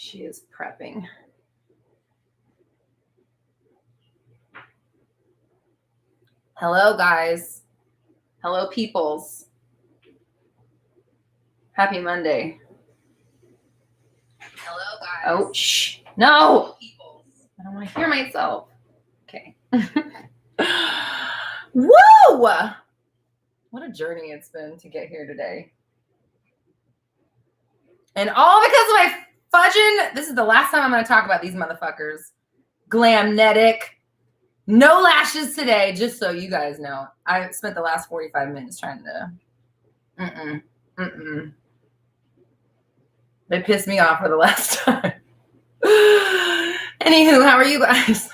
She is prepping. Hello, guys. Hello, peoples. Happy Monday. Hello, guys. Oh, shh. No. I don't want to hear myself. Okay. Woo! What a journey it's been to get here today. And all because of my fudging. This is the last time I'm going to talk about these motherfuckers. Glamnetic. No lashes today, just so you guys know. I spent the last 45 minutes trying to... They pissed me off for the last time. Anywho, how are you guys?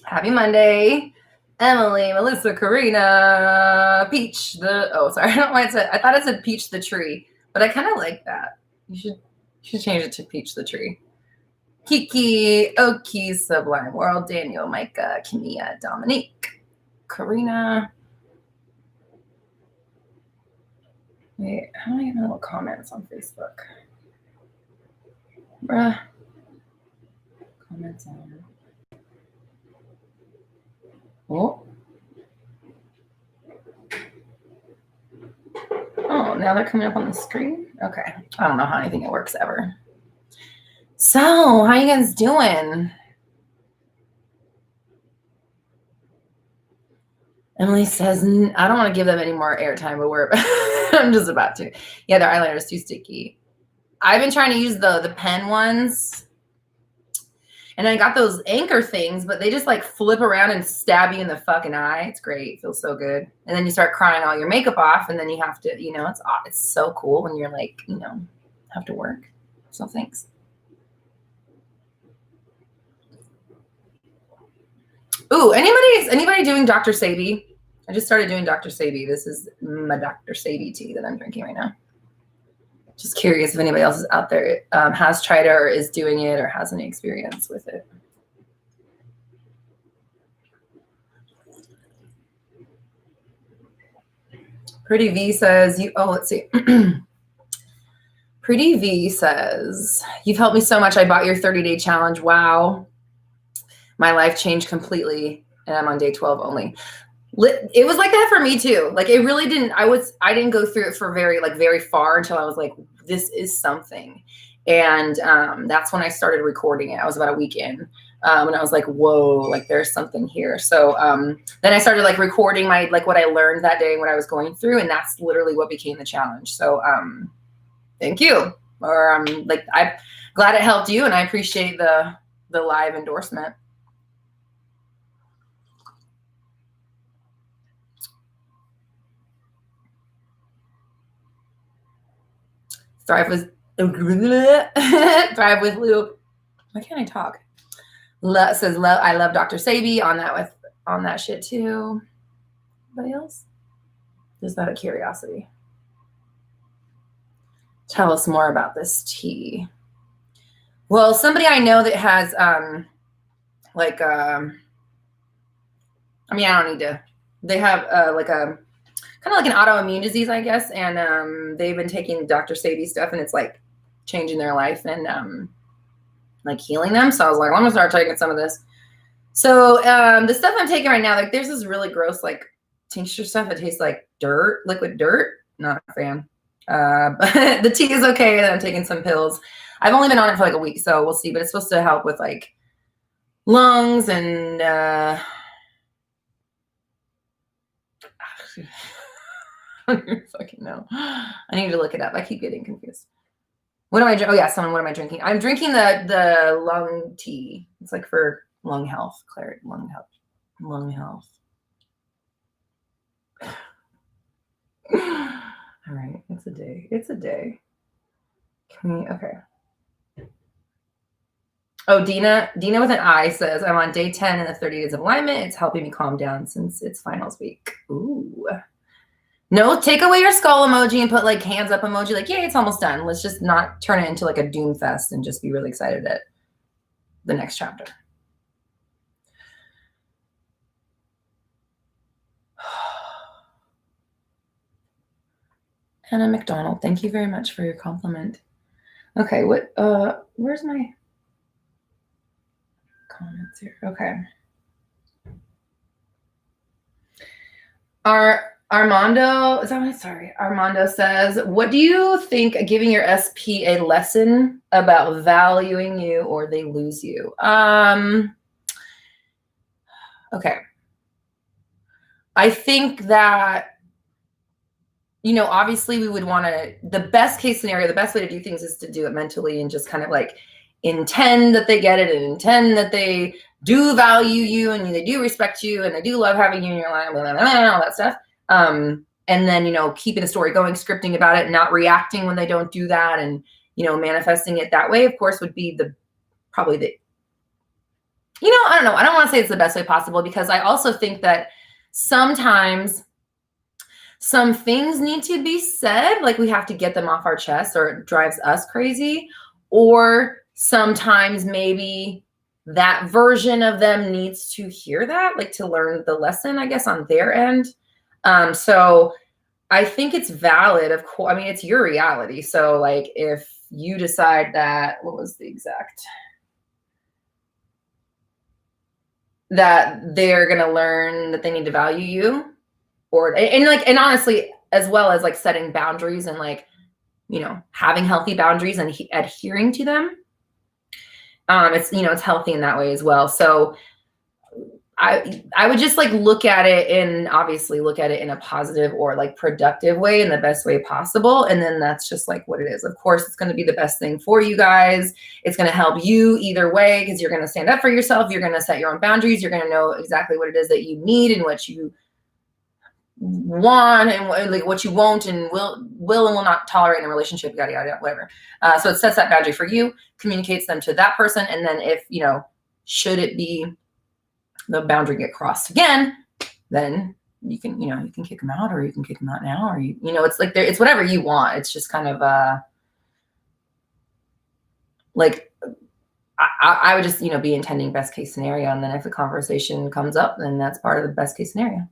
Happy Monday. Emily, Melissa, Karina, Peach, oh, sorry. I don't know why it said, I thought it said Peach the tree, but I kind of like that. You should change it to Peach the tree. Kiki, Oki, Sublime World, Daniel, Micah, Kimia, Dominique, Karina. Wait, how do I get my little comments on Facebook? Bruh. Comments on. Oh. Oh, now they're coming up on the screen? Okay. I don't know how anything works ever. So, how you guys doing? Emily says, I don't want to give them any more airtime, but I'm just about to. Yeah, their eyeliner is too sticky. I've been trying to use the pen ones. And I got those anchor things, but they just like flip around and stab you in the fucking eye. It's great. It feels so good. And then you start crying all your makeup off, and then you have to, it's so cool when you're like, have to work. So thanks. Ooh, anybody doing Dr. Sebi? I just started doing Dr. Sebi. This is my Dr. Sebi tea that I'm drinking right now. Just curious if anybody else is out there has tried it or is doing it or has any experience with it. Pretty V says, let's see. Pretty V says, you've helped me so much. I bought your 30-day challenge. Wow. My life changed completely, and I'm on day 12 only. It was like that for me too. Like it really didn't, I didn't go through it for very far until I was like, this is something. And that's when I started recording it. I was about a week in. And I was like, whoa, like there's something here. So then I started like recording what I learned that day and what I was going through. And that's literally what became the challenge. So thank you. Or I'm glad it helped you. And I appreciate the live endorsement. Thrive with Loop. Why can't I talk? Says I love Dr. Sebi on that shit too. Anybody else? Just out of curiosity. Tell us more about this tea. Well, somebody I know that has I don't need to. They have kind of like an autoimmune disease, I guess. And they've been taking Dr. Sebi stuff, and it's like changing their life and like healing them. So I was like, I'm gonna start taking some of this. So the stuff I'm taking right now, like there's this really gross like tincture stuff that tastes like dirt, liquid dirt. Not a fan. But the tea is okay. And I'm taking some pills. I've only been on it for like a week, so we'll see. But it's supposed to help with like lungs and I don't even fucking know. I need to look it up. I keep getting confused. What am I drinking? Oh yeah, what am I drinking? I'm drinking the lung tea. It's like for lung health, clarity, lung health. All right, it's a day. Okay. Oh, Dina with an I says, I'm on day 10 in the 30 days of alignment. It's helping me calm down since it's finals week. Ooh. No, take away your skull emoji and put like hands up emoji. Like, yay, it's almost done. Let's just not turn it into like a doom fest and just be really excited at the next chapter. Hannah McDonald, thank you very much for your compliment. Okay, where's my comments here? Okay. Armando says, what do you think giving your SP a lesson about valuing you or they lose you? Okay. I think that, obviously we would want to, the best case scenario, the best way to do things is to do it mentally and just kind of like intend that they get it and intend that they do value you and they do respect you and they do love having you in your life, blah, blah, blah, all that stuff. And then, keeping a story going, scripting about it, not reacting when they don't do that, and, manifesting it that way, of course, would be probably the, I don't know. I don't want to say it's the best way possible, because I also think that sometimes some things need to be said, like we have to get them off our chest or it drives us crazy. Or sometimes maybe that version of them needs to hear that, like to learn the lesson, I guess, on their end. So I think it's valid. Of course, I mean, it's your reality. So like if you decide that, what was the exact, that they're going to learn that they need to value you, and honestly, as well as like setting boundaries and like, having healthy boundaries and adhering to them. It's healthy in that way as well. So I would just like look at it in a positive or like productive way, in the best way possible. And then that's just like what it is. Of course, it's going to be the best thing for you guys. It's going to help you either way, because you're going to stand up for yourself. You're going to set your own boundaries. You're going to know exactly what it is that you need and what you want and like what you won't and will and will not tolerate in a relationship, yada, yada, whatever. So it sets that boundary for you, communicates them to that person. And then if, should it be the boundary get crossed again, then you can kick them out, or you can kick them out now, or it's like it's whatever you want. It's just kind of like I would just be intending best case scenario, and then if the conversation comes up, then that's part of the best case scenario.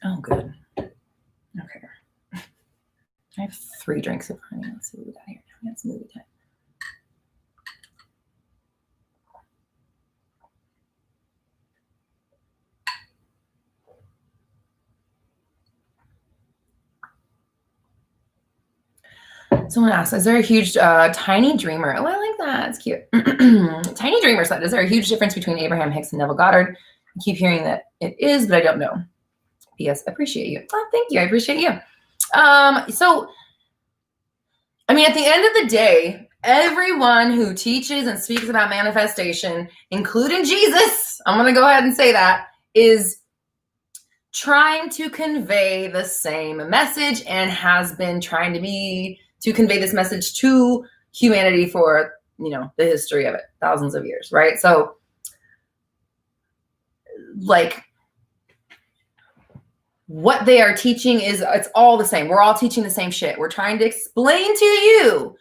Oh, good. Okay. I have 3 drinks of honey. Let's see what we got here. Let's move it. Someone asked, is there a huge tiny dreamer? Oh, I like that. It's cute. Tiny dreamer said, is there a huge difference between Abraham Hicks and Neville Goddard? I keep hearing that it is, but I don't know. P.S. Appreciate you. Oh, thank you. I appreciate you. So, I mean, at the end of the day, everyone who teaches and speaks about manifestation, including Jesus, I'm going to go ahead and say that, is trying to convey the same message and has been trying to convey this message to humanity for, the history of it, thousands of years, right? So, like, what they are teaching it's all the same. We're all teaching the same shit. We're trying to explain to you,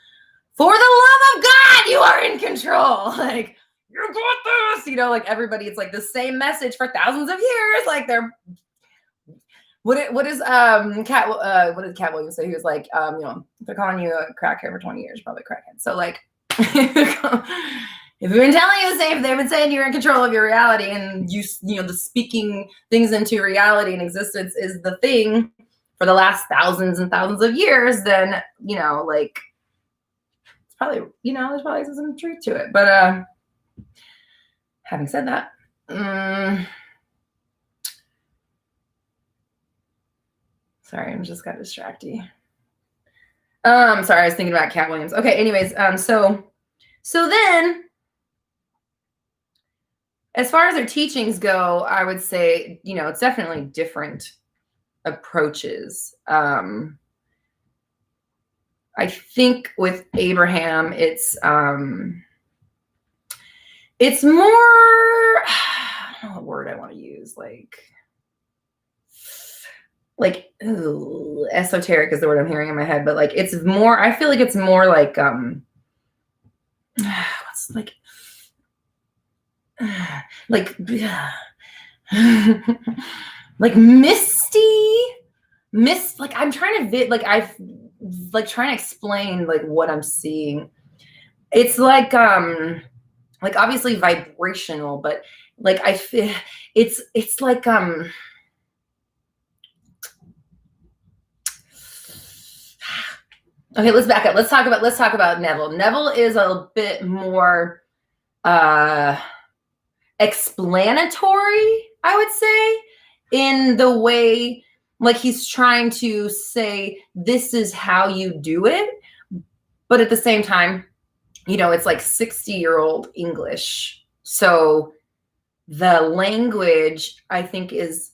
for the love of God, you are in control. Like, you got this, like everybody, it's like the same message for thousands of years. Like what did Cat Williams say? He was like, they're calling you a crackhead for 20 years, probably crackhead. So like, if we've been telling you the same, they've been saying you're in control of your reality, and the speaking things into reality and existence is the thing for the last thousands and thousands of years, then, like, it's probably, there's probably some truth to it. But having said that, sorry, I just got distracted. Sorry, I was thinking about Cat Williams. Okay, anyways, so then, as far as their teachings go, I would say, it's definitely different approaches. I think with Abraham, it's more, I don't know what word I want to use, esoteric is the word I'm hearing in my head, but like, it's more, I feel like it's more like, what's like misty, like I'm trying to like trying to explain like what I'm seeing. It's like obviously vibrational, but like I feel it's like okay, let's back up. Let's talk about Neville. Neville is a bit more explanatory, I would say, in the way like he's trying to say this is how you do it, but at the same time, you know, it's like 60-year-old English. So the language, I think, is,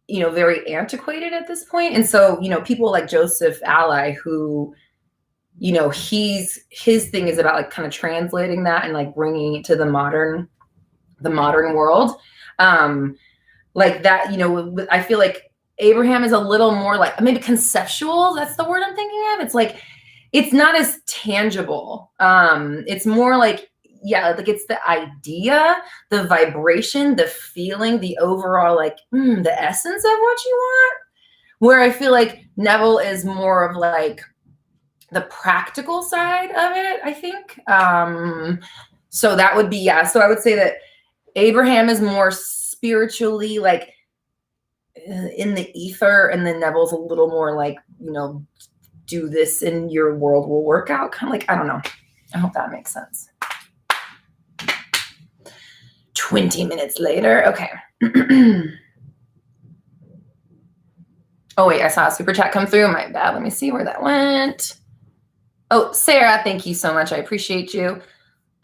you know, very antiquated at this point. And so, you know, people like Joseph Ally, who, you know, his thing is about like kind of translating that and like bringing it to the modern world. Like that, you know, I feel like Abraham is a little more like maybe conceptual. That's the word I'm thinking of. It's like, it's not as tangible. It's more like, yeah, like it's the idea, the vibration, the feeling, the overall, like the essence of what you want. Where I feel like Neville is more of like the practical side of it, I think. So that would be, yeah. So I would say that Abraham is more spiritually like in the ether, and then Neville's a little more like, you know, do this and your world will work out. Kind of like, I don't know. I hope that makes sense. 20 minutes later. Okay. Oh, wait, I saw a super chat come through. My bad. Let me see where that went. Oh, Sarah, thank you so much. I appreciate you.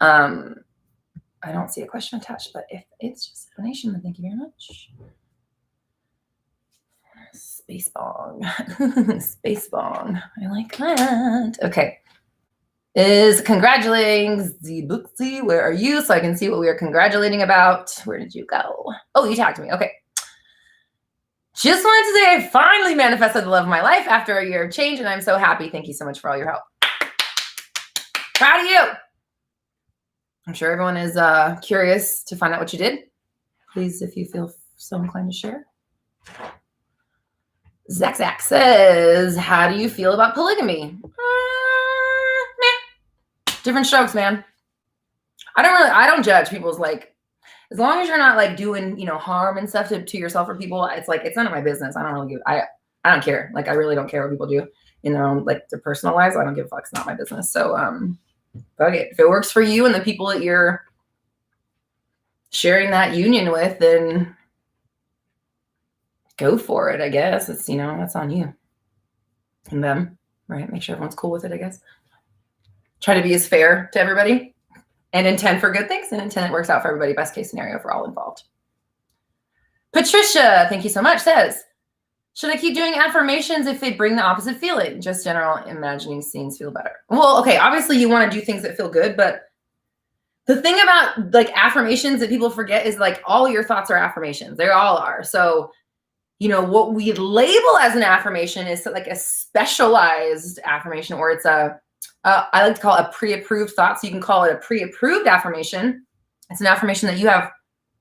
I don't see a question attached, but if it's just a donation, then thank you very much. Space bong. Space bong. I like that. Okay. Is congratulating the Booksy. Where are you? So I can see what we are congratulating about. Where did you go? Oh, you tagged me. Okay. Just wanted to say I finally manifested the love of my life after a year of change, and I'm so happy. Thank you so much for all your help. Proud of you. I'm sure everyone is curious to find out what you did. Please, if you feel so inclined to share. Zach says, how do you feel about polygamy? Different strokes, man. I don't judge people's, like, as long as you're not like doing, you know, harm and stuff to yourself or people, it's like, it's none of my business. I don't really I don't care. Like, I really don't care what people do in their own, like, their personal lives. I don't give a fuck. It's not my business. So, fuck it. If it works for you and the people that you're sharing that union with, then go for it, I guess. It's, you know, that's on you and them, right? Make sure everyone's cool with it, I guess. Try to be as fair to everybody and intend for good things and intend it works out for everybody. Best case scenario for all involved. Patricia, thank you so much, says, should I keep doing affirmations if they bring the opposite feeling? Just general imagining scenes feel better. Well, okay, obviously you want to do things that feel good, but the thing about like affirmations that people forget is like all your thoughts are affirmations. They all are. So, you know, what we label as an affirmation is like a specialized affirmation, or it's a, I like to call it a pre-approved thought. So you can call it a pre-approved affirmation. It's an affirmation that you have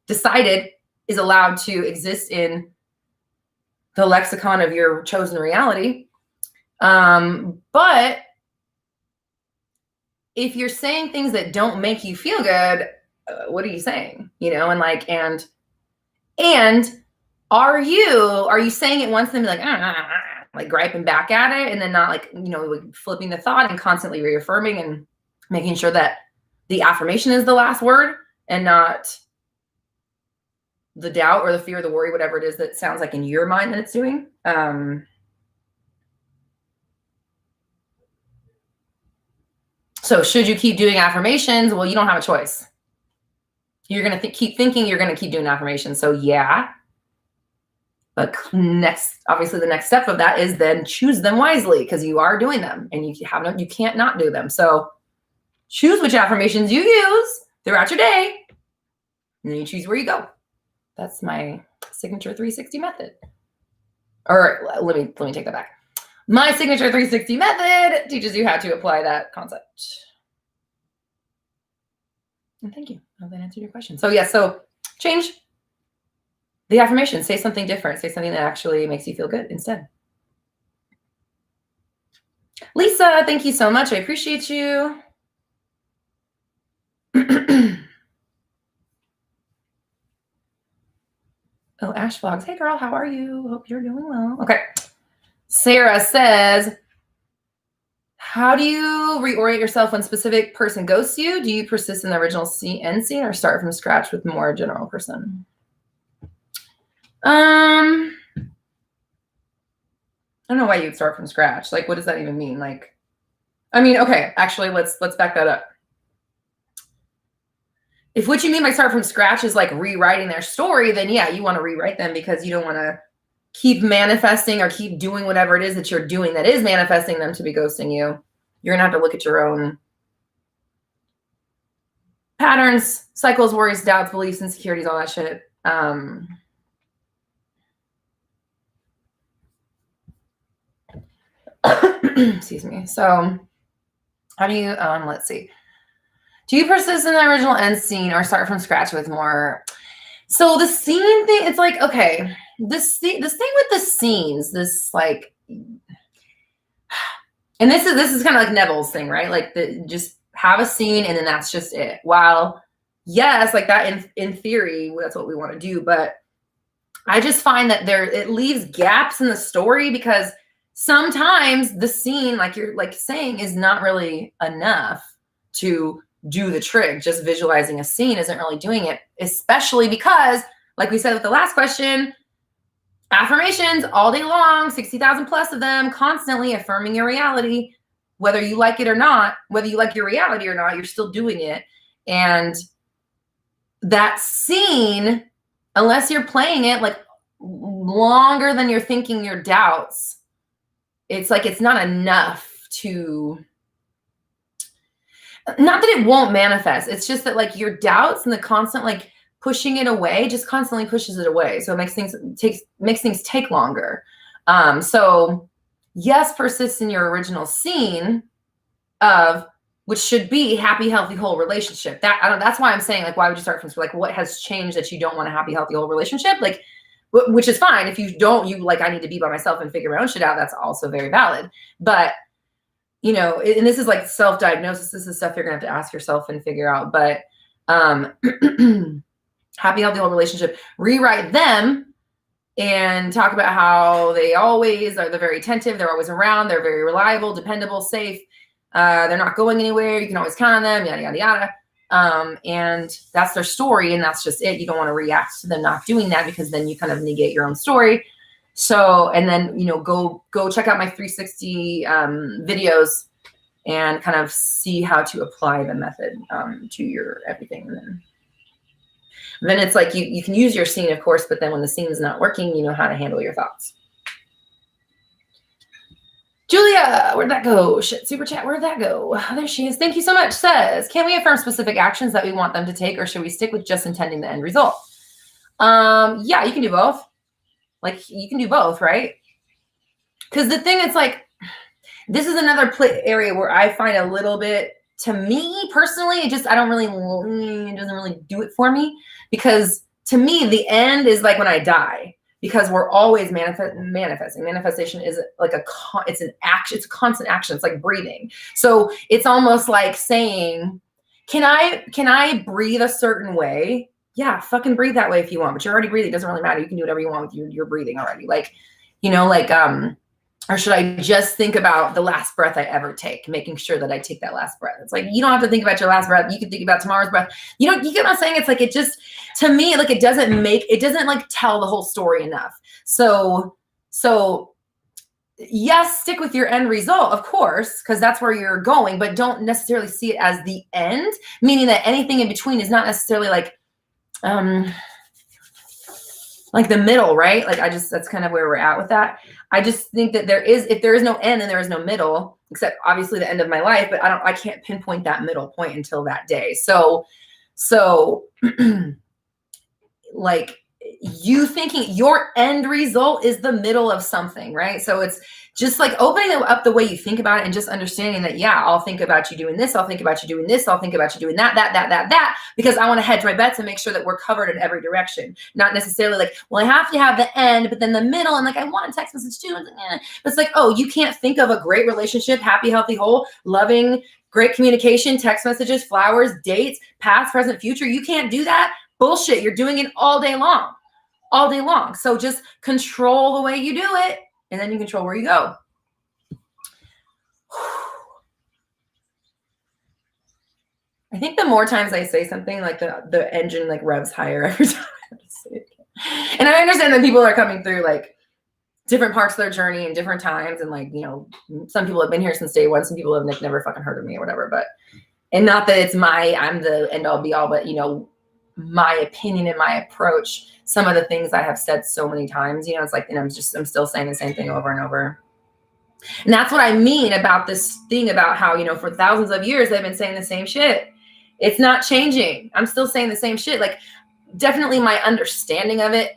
decided is allowed to exist in the lexicon of your chosen reality. But if you're saying things that don't make you feel good, what are you saying? You know, and like, and are you saying it once and then be like griping back at it, and then not like, you know, like flipping the thought and constantly reaffirming and making sure that the affirmation is the last word and not the doubt or the fear or the worry, whatever it is that sounds like in your mind that it's doing. So should you keep doing affirmations? Well, you don't have a choice. You're going to keep thinking you're going to keep doing affirmations. So yeah. But obviously the next step of that is then choose them wisely, because you are doing them and you can't not do them. So choose which affirmations you use throughout your day, and then you choose where you go. That's my signature 360 method. Or let me take that back. My signature 360 method teaches you how to apply that concept. And thank you. I hope that answered your question. So yeah, so change the affirmation. Say something different. Say something that actually makes you feel good instead. Lisa, thank you so much. I appreciate you. Oh, Ash Vlogs. Hey, girl, how are you? Hope you're doing well. Okay. Sarah says, how do you reorient yourself when a specific person ghosts you? Do you persist in the original end scene or start from scratch with more general person? I don't know why you'd start from scratch. Like, what does that even mean? Like, I mean, okay, actually, let's back that up. If what you mean by start from scratch is like rewriting their story, then yeah, you want to rewrite them because you don't want to keep manifesting or keep doing whatever it is that you're doing that is manifesting them to be ghosting you. You're gonna have to look at your own patterns, cycles, worries, doubts, beliefs, insecurities, all that shit. Excuse me. So how do you, let's see. Do you persist in the original end scene or start from scratch with more? So the scene thing, it's like, okay, this thing with the scenes, this like, and this is kind of like Neville's thing, right? Like just have a scene and then that's just it. While yes, like that in theory, that's what we want to do. But I just find that it leaves gaps in the story because sometimes the scene, like you're like saying, is not really enough to do the trick. Just visualizing a scene isn't really doing it, especially because, like we said with the last question, affirmations all day long, 60,000 plus of them, constantly affirming your reality, whether you like it or not, whether you like your reality or not, you're still doing it. And that scene, unless you're playing it like longer than you're thinking your doubts, it's like it's not enough to, not that it won't manifest. It's just that like your doubts and the constant like pushing it away just constantly pushes it away. So it makes things take longer. So yes, persist in your original scene of which should be happy, healthy, whole relationship. That's why I'm saying like, why would you start from like what has changed that you don't want a happy, healthy, whole relationship? Like, which is fine. If you don't, you like, I need to be by myself and figure my own shit out. That's also very valid. But you know, and this is like self-diagnosis. This is stuff you're gonna have to ask yourself and figure out. But happy, healthy, whole relationship, rewrite them and talk about how they always are. They're very attentive. They're always around. They're very reliable, dependable, safe. They're not going anywhere. You can always count on them, yada, yada, yada. And that's their story. And that's just it. You don't want to react to them not doing that because then you kind of negate your own story. So, and then, you know, go check out my 360 videos and kind of see how to apply the method to your everything. And then it's like you can use your scene, of course, but then when the scene is not working, you know how to handle your thoughts. Julia, where'd that go? Shit, super chat, where'd that go? Oh, there she is. Thank you so much. Says, can we affirm specific actions that we want them to take, or should we stick with just intending the end result? Yeah, you can do both. Like you can do both, right? Because the thing is like, this is another area where I find a little bit, to me personally, it doesn't really do it for me. Because to me, the end is like when I die, because we're always manifesting. Manifestation is like it's an action. It's a constant action. It's like breathing. So it's almost like saying, can I breathe a certain way? Yeah, fucking breathe that way if you want, but you're already breathing. It doesn't really matter. You can do whatever you want with your breathing already. Like, you know, like, or should I just think about the last breath I ever take, making sure that I take that last breath? It's like, you don't have to think about your last breath. You can think about tomorrow's breath. You get what I'm saying? It's like, it just, to me, like, it doesn't like tell the whole story enough. So yes, stick with your end result, of course, because that's where you're going, but don't necessarily see it as the end, meaning that anything in between is not necessarily like the middle, right? Like that's kind of where we're at with that. I just think that if there is no end, then there is no middle, except obviously the end of my life, but I can't pinpoint that middle point until that day. So like you thinking your end result is the middle of something, right? So it's just like opening up the way you think about it and just understanding that, yeah, I'll think about you doing this. I'll think about you doing this. I'll think about you doing that, because I want to hedge my bets and make sure that we're covered in every direction. Not necessarily like, well, I have to have the end, but then the middle, and like, I want a text message too. And it's like, oh, you can't think of a great relationship, happy, healthy, whole, loving, great communication, text messages, flowers, dates, past, present, future. You can't do that. Bullshit. You're doing it all day long. All day long. So just control the way you do it, and then you control where you go. I think the more times I say something, like the engine like revs higher every time I say it. And I understand that people are coming through like different parts of their journey and different times. And like, you know, some people have been here since day one. Some people have never fucking heard of me or whatever, but, and not that it's I'm the end all be all, but you know, my opinion and my approach, some of the things I have said so many times, you know, it's like, and I'm still saying the same thing over and over. And that's what I mean about this thing about how, you know, for thousands of years, they've been saying the same shit. It's not changing. I'm still saying the same shit. Like, definitely my understanding of it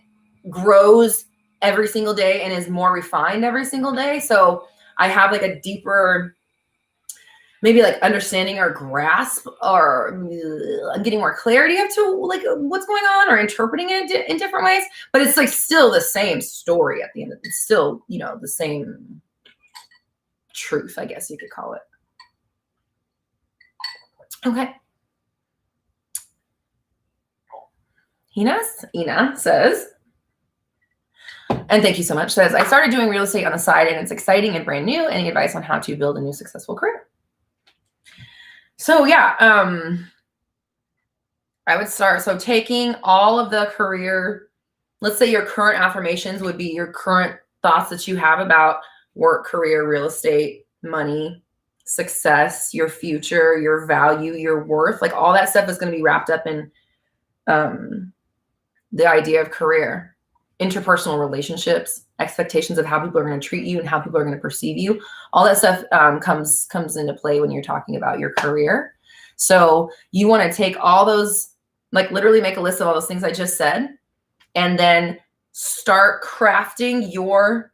grows every single day and is more refined every single day. So I have like a deeper, maybe like understanding or grasp, or I'm getting more clarity up to like what's going on, or interpreting it in different ways. But it's like still the same story at the end of it. It's still, you know, the same truth, I guess you could call it. Okay. Ina says, and thank you so much, says, I started doing real estate on the side and it's exciting and brand new. Any advice on how to build a new successful career? So yeah, I would start. So taking all of the career, let's say your current affirmations would be your current thoughts that you have about work, career, real estate, money, success, your future, your value, your worth, like all that stuff is going to be wrapped up in the idea of career, interpersonal relationships, expectations of how people are going to treat you and how people are going to perceive you. All that stuff comes into play when you're talking about your career. So you want to take all those, like literally make a list of all those things I just said, and then start crafting your,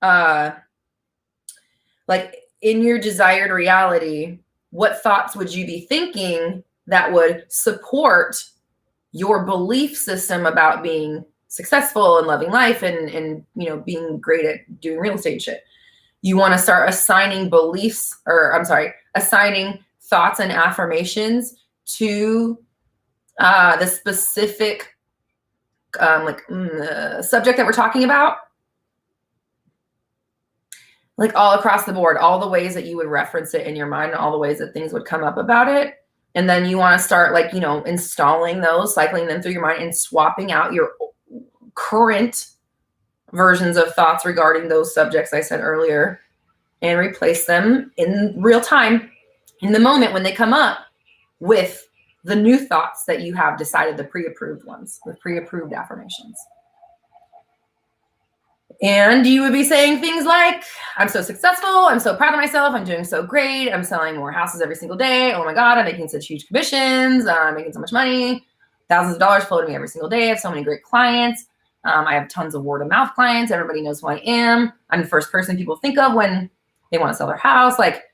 like in your desired reality, what thoughts would you be thinking that would support your belief system about being successful and loving life and you know, being great at doing real estate shit. You want to start assigning assigning thoughts and affirmations to the specific subject that we're talking about, like all across the board, all the ways that you would reference it in your mind, all the ways that things would come up about it. And then you want to start like, you know, installing those, cycling them through your mind and swapping out your current versions of thoughts regarding those subjects I said earlier, and replace them in real time, in the moment when they come up, with the new thoughts that you have decided, the pre-approved ones, the pre-approved affirmations. And you would be saying things like, I'm so successful. I'm so proud of myself. I'm doing so great. I'm selling more houses every single day. Oh my God, I'm making such huge commissions. I'm making so much money. Thousands of dollars flow to me every single day. I have so many great clients. I have tons of word of mouth clients. Everybody knows who I am. I'm the first person people think of when they want to sell their house. Like,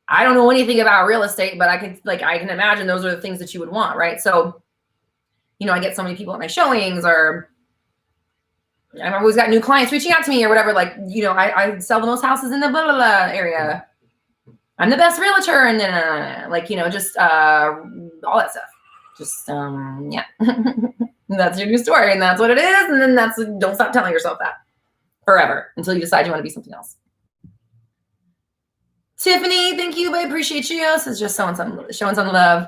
I don't know anything about real estate, but I can imagine those are the things that you would want, right? So, you know, I get so many people at my showings, or I've always got new clients reaching out to me or whatever. Like, you know, I sell the most houses in the blah, blah, blah area. I'm the best realtor. And then, like, you know, just all that stuff. Just, yeah. That's your new story. And that's what it is. And then don't stop telling yourself that forever until you decide you want to be something else. Tiffany, thank you. I appreciate you. This is just showing some love.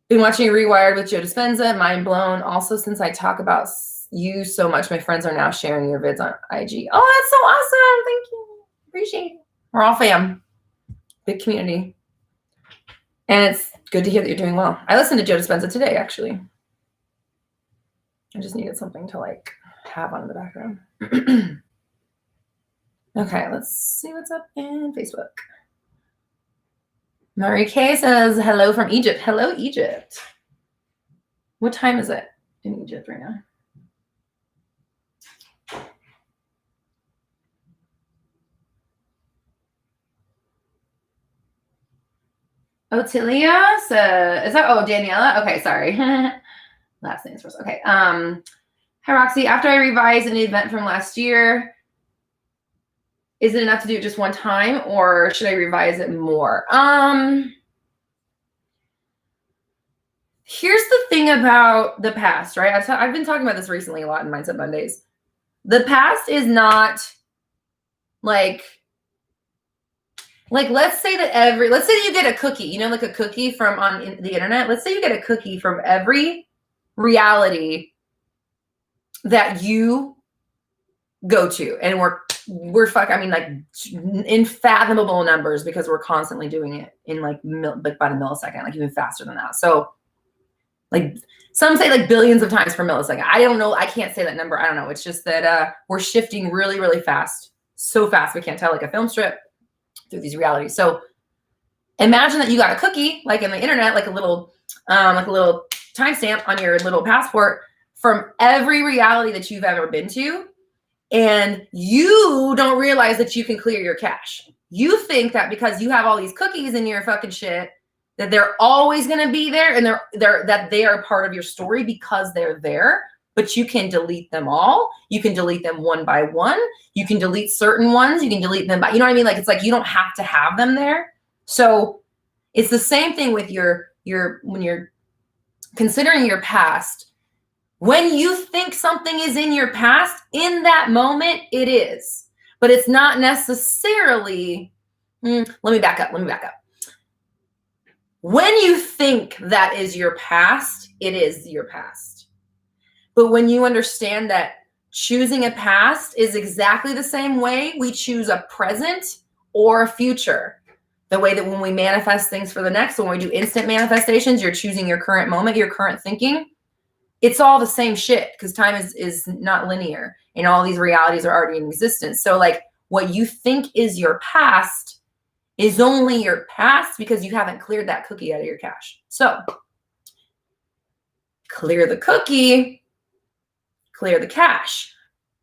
Been watching Rewired with Joe Dispenza. Mind blown. Also, since I talk about you so much, my friends are now sharing your vids on IG. Oh, that's so awesome. Thank you. Appreciate it. We're all fam. Big community. And it's good to hear that you're doing well. I listened to Joe Dispenza today, actually. I just needed something to like have on in the background. Okay, let's see what's up in Facebook. Marie K says, hello from Egypt. Hello, Egypt. What time is it in Egypt right now? Otilia says, is that, oh, Daniela? Okay, sorry. Last names first. Okay. Hi, Roxy. After I revise an event from last year, is it enough to do it just one time, or should I revise it more? Here's the thing about the past, right? I've been talking about this recently a lot in Mindset Mondays. The past is not like let's say that you get a cookie, you know, like a cookie from on the internet. Let's say you get a cookie from every reality that you go to, and we're like unfathomable numbers, because we're constantly doing it in like by the millisecond, like even faster than that. So like some say like billions of times per millisecond. I don't know. I can't say that number. I don't know. It's just that we're shifting really, really fast. So fast we can't tell, like a film strip through these realities. So imagine that you got a cookie, like in the internet, like a little timestamp on your little passport from every reality that you've ever been to. And you don't realize that you can clear your cache. You think that because you have all these cookies in your fucking shit, that they're always going to be there, and that they are part of your story because they're there. But you can delete them all. You can delete them one by one. You can delete certain ones. You can delete them by, you know what I mean? Like, it's like you don't have to have them there. So it's the same thing with when you're considering your past. When you think something is in your past, in that moment, it is. But it's not necessarily, let me back up. When you think that is your past, it is your past. But when you understand that choosing a past is exactly the same way we choose a present or a future. The way that when we manifest things for the next, when we do instant manifestations, you're choosing your current moment, your current thinking. It's all the same shit, because time is not linear, and all these realities are already in existence. So like what you think is your past is only your past because you haven't cleared that cookie out of your cache. So clear the cookie, clear the cache.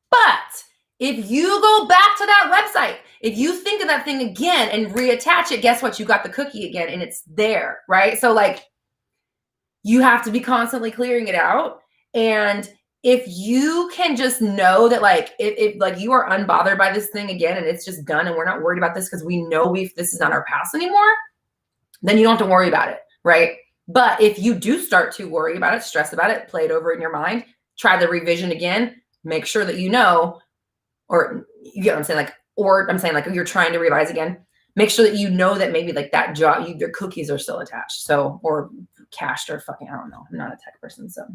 But if you go back to that website, if you think of that thing again and reattach it, guess what? You got the cookie again, and it's there, right? So like you have to be constantly clearing it out. And if you can just know that like if like you are unbothered by this thing again, and it's just done, and we're not worried about this because we know this is not our past anymore, then you don't have to worry about it, right? But if you do start to worry about it, stress about it, play it over in your mind, try the revision again, make sure that you know, or you get what I'm saying, like, or I'm saying like you're trying to revise again, make sure that you know that maybe like that job, your cookies are still attached. So, or cached, or fucking, I don't know. I'm not a tech person. So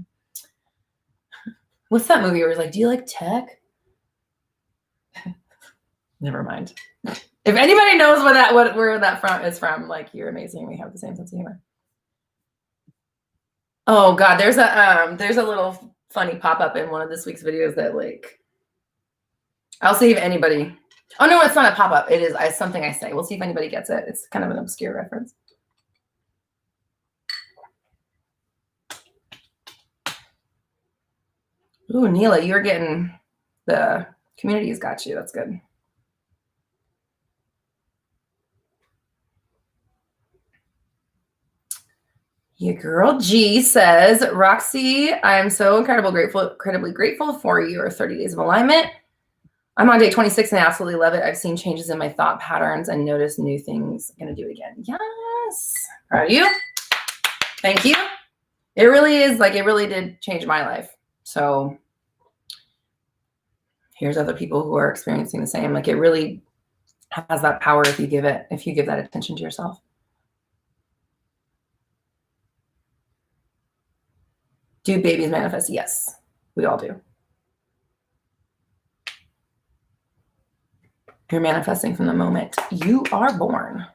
what's that movie where it's like, do you like tech? Never mind. If anybody knows where that from is from, like, you're amazing. We have the same sense of humor. Oh God, there's a little funny pop-up in one of this week's videos that like, I'll see if anybody, oh no, it's not a pop-up. It is something I say. We'll see if anybody gets it. It's kind of an obscure reference. Ooh, Neela, you're getting, the community's got you. That's good. Your girl G says, Roxy, I am so incredibly grateful for your 30 days of alignment. I'm on day 26 and I absolutely love it. I've seen changes in my thought patterns and noticed new things. I'm going to do it again. Yes. Proud of you. Thank you. It really is like, it really did change my life. So here's other people who are experiencing the same. Like, it really has that power if you give that attention to yourself. Do babies manifest? Yes, we all do. You're manifesting from the moment you are born.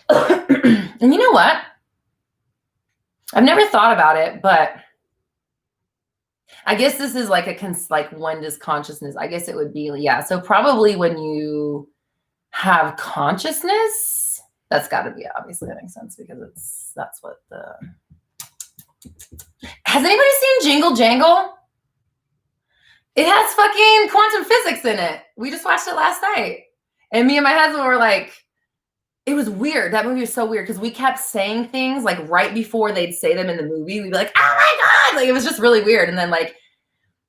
And you know what? I've never thought about it, but I guess this is like when does consciousness, I guess it would be, yeah. So probably when you have consciousness, that's got to be, obviously that makes sense, because that's what has anybody seen Jingle Jangle? It has fucking quantum physics in it. We just watched it last night. And me and my husband were like, it was weird. That movie was so weird because we kept saying things like right before they'd say them in the movie. We'd be like, oh my God. Like, it was just really weird. And then I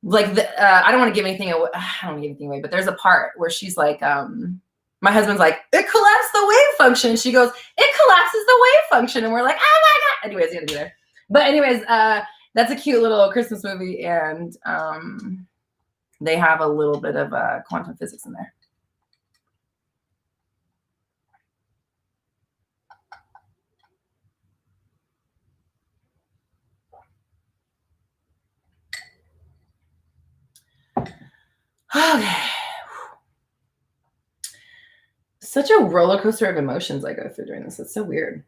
don't want to give anything away. I don't want to give anything away, but there's a part where she's like, my husband's like, it collapsed the wave function. She goes, it collapses the wave function. And we're like, oh my God. Anyways, you're gonna be there. But anyways, that's a cute little Christmas movie. And they have a little bit of quantum physics in there. Okay. Such a roller coaster of emotions I go through during this. It's so weird.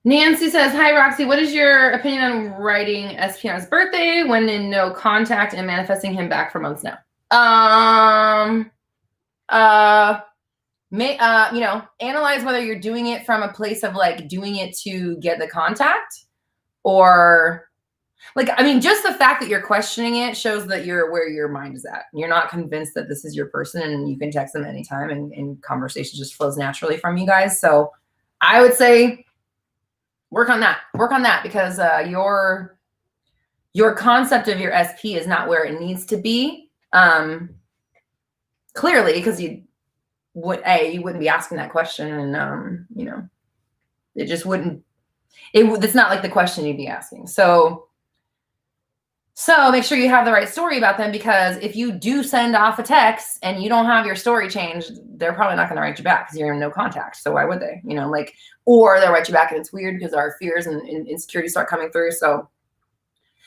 Nancy says, hi, Roxy. What is your opinion on writing SPN's birthday when in no contact and manifesting him back for months now? Analyze whether you're doing it from a place of like doing it to get the contact, or like, I mean, just the fact that you're questioning it shows that you're where your mind is at. You're not convinced that this is your person and you can text them anytime and conversation just flows naturally from you guys. So I would say work on that because your concept of your SP is not where it needs to be. Clearly, because you wouldn't be asking that question, and it just wouldn't. It's not like the question you'd be asking. So make sure you have the right story about them, because if you do send off a text and you don't have your story changed, they're probably not going to write you back because you're in no contact. So why would they? Or they'll write you back and it's weird because our fears and insecurities start coming through. So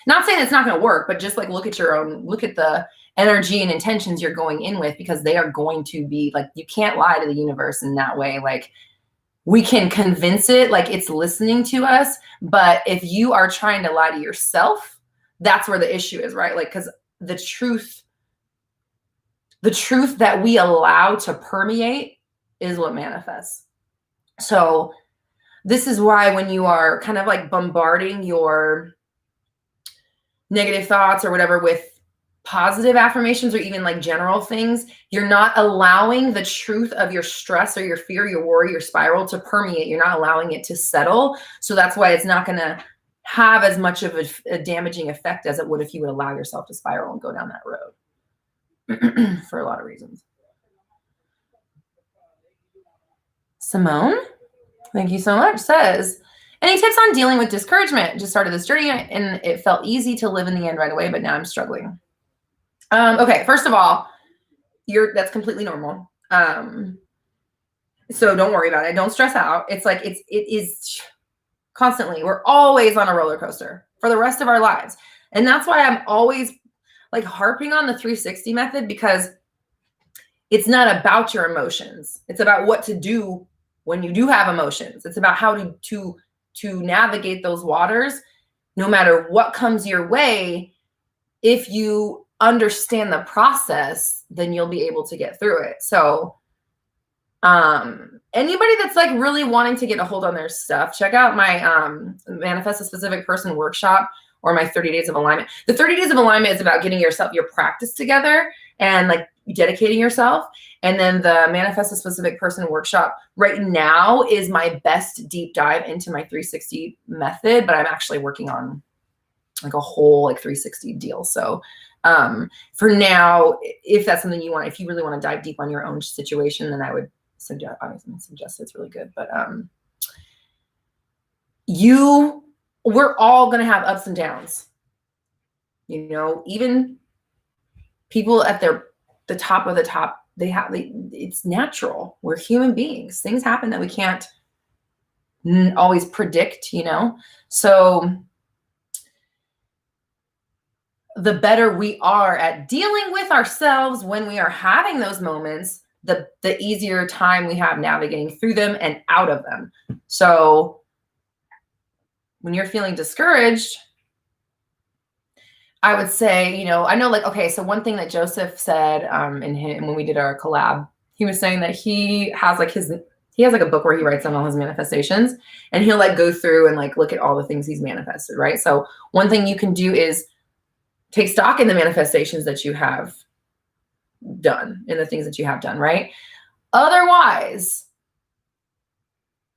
not saying it's not going to work, but just like look at the energy and intentions you're going in with, because they are going to be like, you can't lie to the universe in that way. Like, we can convince it like it's listening to us, but if you are trying to lie to yourself, that's where the issue is, right? Like, because the truth that we allow to permeate is what manifests. So this is why when you are kind of like bombarding your negative thoughts or whatever with positive affirmations or even like general things, you're not allowing the truth of your stress or your fear, your worry, your spiral to permeate. You're not allowing it to settle. So that's why it's not going to have as much of a damaging effect as it would if you would allow yourself to spiral and go down that road for a lot of reasons. Simone, thank you so much, says, any tips on dealing with discouragement? Just started this journey and it felt easy to live in the end right away, but now I'm struggling. Okay, first of all, that's completely normal. So don't worry about it. Don't stress out. It's like it is constantly. We're always on a roller coaster for the rest of our lives. And that's why I'm always like harping on the 360 method, because it's not about your emotions. It's about what to do when you do have emotions. It's about how to navigate those waters no matter what comes your way. If you understand the process, then you'll be able to get through it. So anybody that's like really wanting to get a hold on their stuff, check out my Manifest a Specific Person workshop or my 30 days of alignment. The 30 days of alignment is about getting your practice together and like dedicating yourself. And then the Manifest a Specific Person workshop right now is my best deep dive into my 360 method, but I'm actually working on like a whole like 360 deal. So for now, if that's something you want, if you really want to dive deep on your own situation, then I would suggest it's really good. But we're all going to have ups and downs. Even people at the top of the top, it's natural. We're human beings. Things happen that we can't always predict, So the better we are at dealing with ourselves when we are having those moments, the easier time we have navigating through them and out of them. So when you're feeling discouraged, I would say, I know, like, okay, so one thing that Joseph said when we did our collab, he was saying that he has like a book where he writes down all his manifestations, and he'll like go through and like look at all the things he's manifested, right? So one thing you can do is take stock in the manifestations that you have done and the things that you have done, right? Otherwise,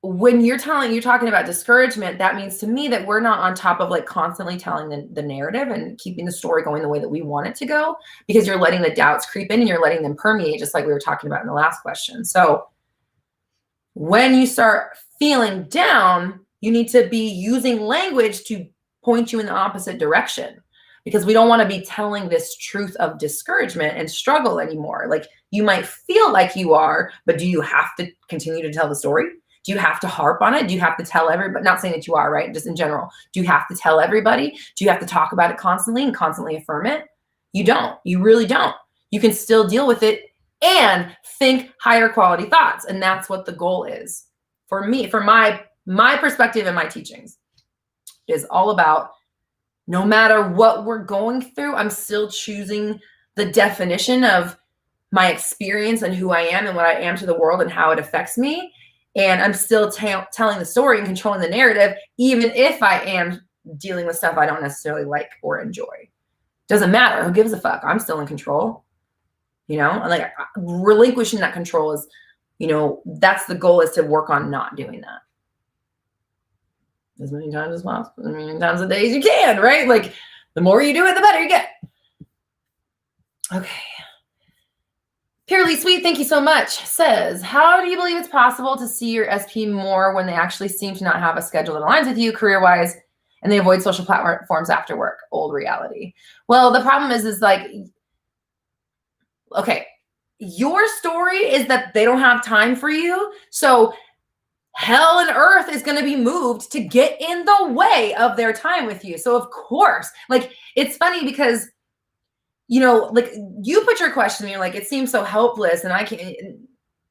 when you're talking about discouragement, that means to me that we're not on top of like constantly telling the narrative and keeping the story going the way that we want it to go, because you're letting the doubts creep in and you're letting them permeate, just like we were talking about in the last question. So when you start feeling down, you need to be using language to point you in the opposite direction, because we don't want to be telling this truth of discouragement and struggle anymore. Like, you might feel like you are, but do you have to continue to tell the story? Do you have to harp on it? Do you have to tell everybody? Not saying that you are, right? Just in general. Do you have to tell everybody? Do you have to talk about it constantly and constantly affirm it? You don't. You really don't. You can still deal with it and think higher quality thoughts. And that's what the goal is. For me, for my perspective and my teachings is all about, no matter what we're going through, I'm still choosing the definition of my experience and who I am and what I am to the world and how it affects me. And I'm still telling the story and controlling the narrative, even if I am dealing with stuff I don't necessarily like or enjoy. Doesn't matter. Who gives a fuck? I'm still in control. You know, and like relinquishing that control is, you know, that's the goal, is to work on not doing that as many times as possible, as many times a day as you can, right? Like, the more you do it, the better you get. Okay. Purely Sweet, thank you so much, says, how do you believe it's possible to see your SP more when they actually seem to not have a schedule that aligns with you career-wise and they avoid social platforms after work? Old reality. Well, the problem is like, okay, your story is that they don't have time for you. So hell and earth is going to be moved to get in the way of their time with you. So of course, like, it's funny because, you know, like, you put your question and you're like, it seems so helpless, and I can't,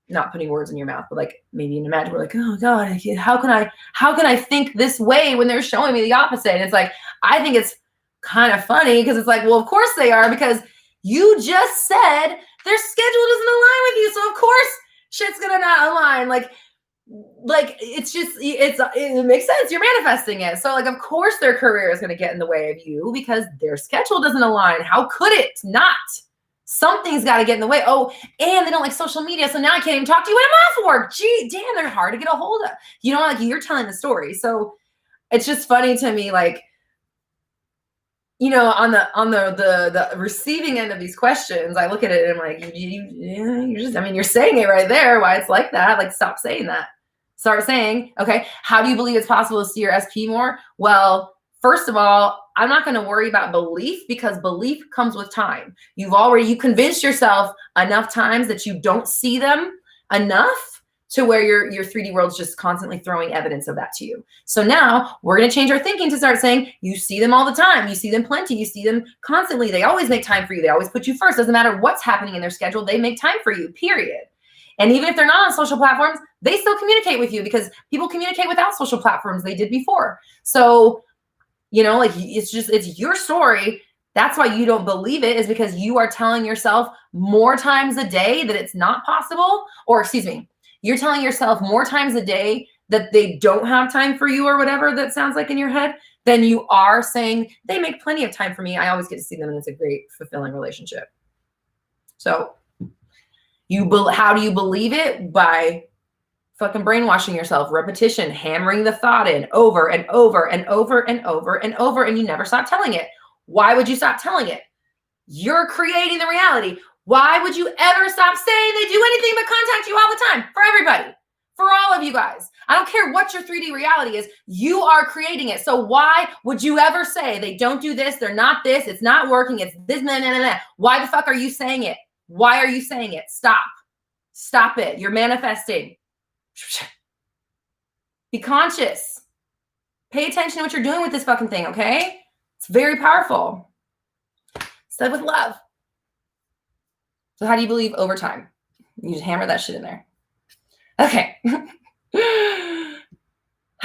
not putting words in your mouth, but like, maybe in imagine, we're like, oh God, how can I think this way when they're showing me the opposite? And it's like, I think it's kind of funny because it's like, well, of course they are, because you just said their schedule doesn't align with you. So of course shit's gonna not align. Like it's just, it makes sense. You're manifesting it. So like, of course their career is going to get in the way of you because their schedule doesn't align. How could it not? Something's got to get in the way. Oh, and they don't like social media. So now I can't even talk to you when I'm off work. Gee, damn, they're hard to get a hold of. You know, like, you're telling the story. So it's just funny to me, like, you know, on the receiving end of these questions, I look at it and I'm like, you're just, I mean, you're saying it right there. Why it's like that? Like, stop saying that. Start saying, okay, how do you believe it's possible to see your SP more? Well, first of all, I'm not going to worry about belief, because belief comes with time. You convinced yourself enough times that you don't see them enough to where your 3D world's just constantly throwing evidence of that to you. So now we're going to change our thinking to start saying, you see them all the time. You see them plenty. You see them constantly. They always make time for you. They always put you first. Doesn't matter what's happening in their schedule. They make time for you, period. And even if they're not on social platforms, they still communicate with you, because people communicate without social platforms. They did before. So, you know, like, it's your story. That's why you don't believe it, is because you are telling yourself more times a day that it's not possible, or excuse me, you're telling yourself more times a day that they don't have time for you, or whatever that sounds like in your head, than you are saying they make plenty of time for me. I always get to see them, and it's a great, fulfilling relationship. So how do you believe it? By fucking brainwashing yourself, repetition, hammering the thought in over and over and over and over and over, and you never stop telling it. Why would you stop telling it? You're creating the reality. Why would you ever stop saying they do anything but contact you all the time? For everybody, for all of you guys. I don't care what your 3D reality is. You are creating it. So why would you ever say they don't do this? They're not this. It's not working. It's this. Nah, nah, nah, nah. Why the fuck are you saying it? Why are you saying it? Stop. Stop it. You're manifesting. Be conscious. Pay attention to what you're doing with this fucking thing, okay? It's very powerful. Said with love. So how do you believe over time? You just hammer that shit in there. Okay.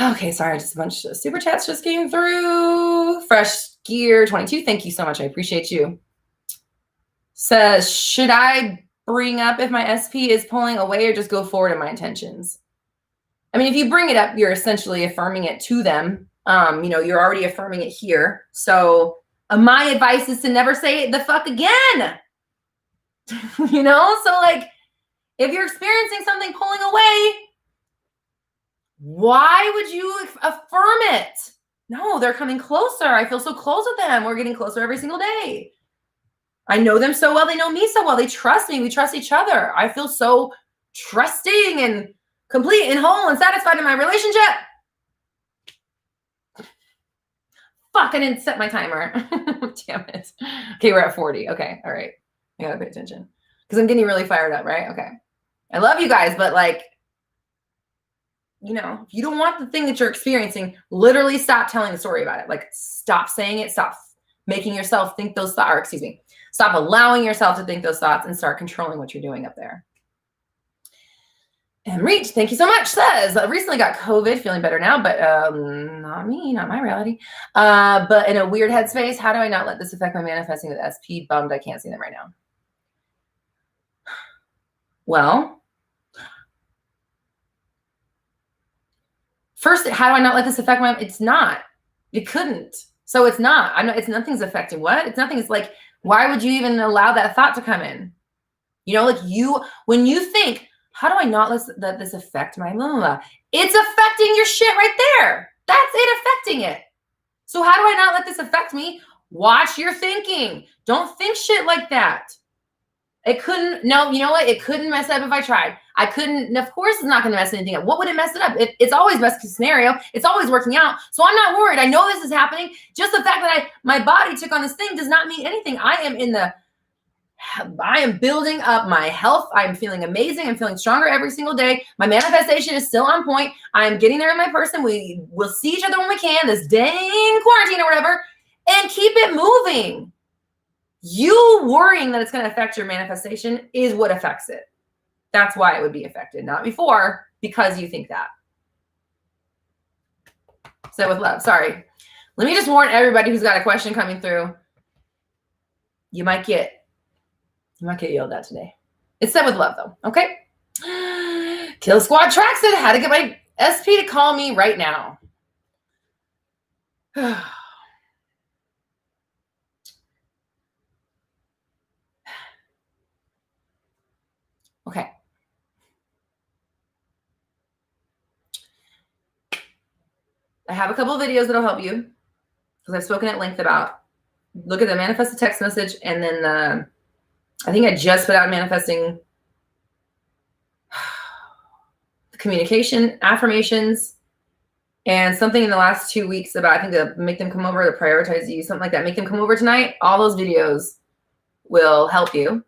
Okay, sorry, just a bunch of super chats just came through. Fresh Gear 22, thank you so much. I appreciate you. Says, should I bring up if my SP is pulling away, or just go forward in my intentions? I mean, if you bring it up, you're essentially affirming it to them. You know, you're already affirming it here. So my advice is to never say it the fuck again. You know? So like, if you're experiencing something pulling away, why would you affirm it? No, they're coming closer. I feel so close with them. We're getting closer every single day. I know them so well. They know me so well. They trust me. We trust each other. I feel so trusting and complete and whole and satisfied in my relationship. Fuck, I didn't set my timer. Damn it. Okay, we're at 40. Okay, all right. I gotta pay attention because I'm getting really fired up, right? Okay. I love you guys, but like, you know, if you don't want the thing that you're experiencing, literally stop telling the story about it. Like, stop saying it. Stop making yourself think those thoughts, or excuse me, stop allowing yourself to think those thoughts and start controlling what you're doing up there. And Reach, thank you so much, says, I recently got COVID, feeling better now, but not me, not my reality. But in a weird headspace, how do I not let this affect my manifesting with SP? Bummed I can't see them right now. Well, first, how do I not let this affect my, it's not. It couldn't. So it's not. I know it's nothing's affecting what? It's nothing. It's like, why would you even allow that thought to come in? You know, like when you think, how do I not let this affect my blah, blah, blah? It's affecting your shit right there. That's it affecting it. So how do I not let this affect me? Watch your thinking. Don't think shit like that. It couldn't, no, you know what? It couldn't mess up if I tried. I couldn't, of course it's not going to mess anything up. What would it mess it up? It's always best case scenario. It's always working out. So I'm not worried. I know this is happening. Just the fact that my body took on this thing does not mean anything. I am building up my health. I'm feeling amazing. I'm feeling stronger every single day. My manifestation is still on point. I'm getting there in my person. We will see each other when we can, this dang quarantine or whatever, and keep it moving. You worrying that it's going to affect your manifestation is what affects it. That's why it would be affected, not before, because you think that. So with love, sorry. Let me just warn everybody who's got a question coming through. You might get yelled at today. It's said with love, though. Okay. Kill Squad Tracks said how to get my SP to call me right now. Okay. I have a couple of videos that'll help you because I've spoken at length about. Look at the manifest a text message, and then I think I just put out manifesting the communication, affirmations, and something in the last 2 weeks about, I think, to make them come over, to prioritize you, something like that. Make them come over tonight. All those videos will help you.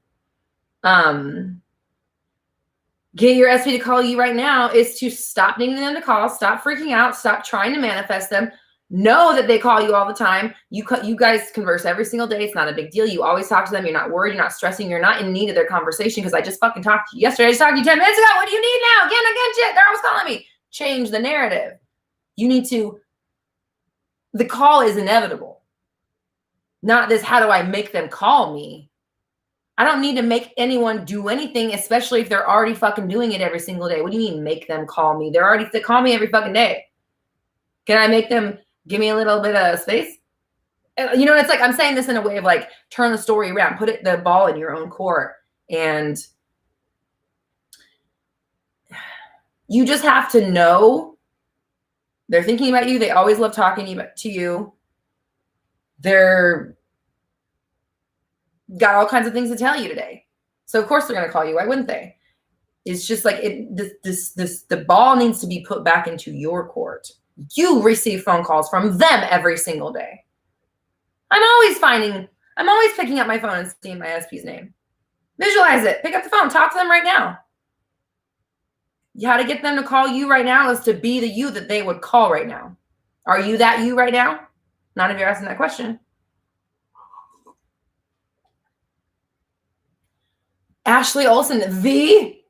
Get your SP to call you right now is to stop needing them to call, stop freaking out, stop trying to manifest them. Know that they call you all the time. You guys converse every single day. It's not a big deal. You always talk to them. You're not worried. You're not stressing. You're not in need of their conversation because I just fucking talked to you yesterday. I just talked to you 10 minutes ago. What do you need now? Again, shit. They're always calling me. Change the narrative. You need to, the call is inevitable. Not this, how do I make them call me? I don't need to make anyone do anything, especially if they're already fucking doing it every single day. What do you mean make them call me? They call me every fucking day. Can I make them give me a little bit of space? You know, it's like, I'm saying this in a way of like, turn the story around, put the ball in your own court. And you just have to know they're thinking about you. They always love talking to you. They're got all kinds of things to tell you today. So of course they're going to call you. Why wouldn't they? It's just like the ball needs to be put back into your court. You receive phone calls from them every single day. I'm always picking up my phone and seeing my SP's name. Visualize it. Pick up the phone. Talk to them right now. How to get them to call you right now is to be the you that they would call right now. Are you that you right now? Not if you're asking that question. Ashley Olsen, the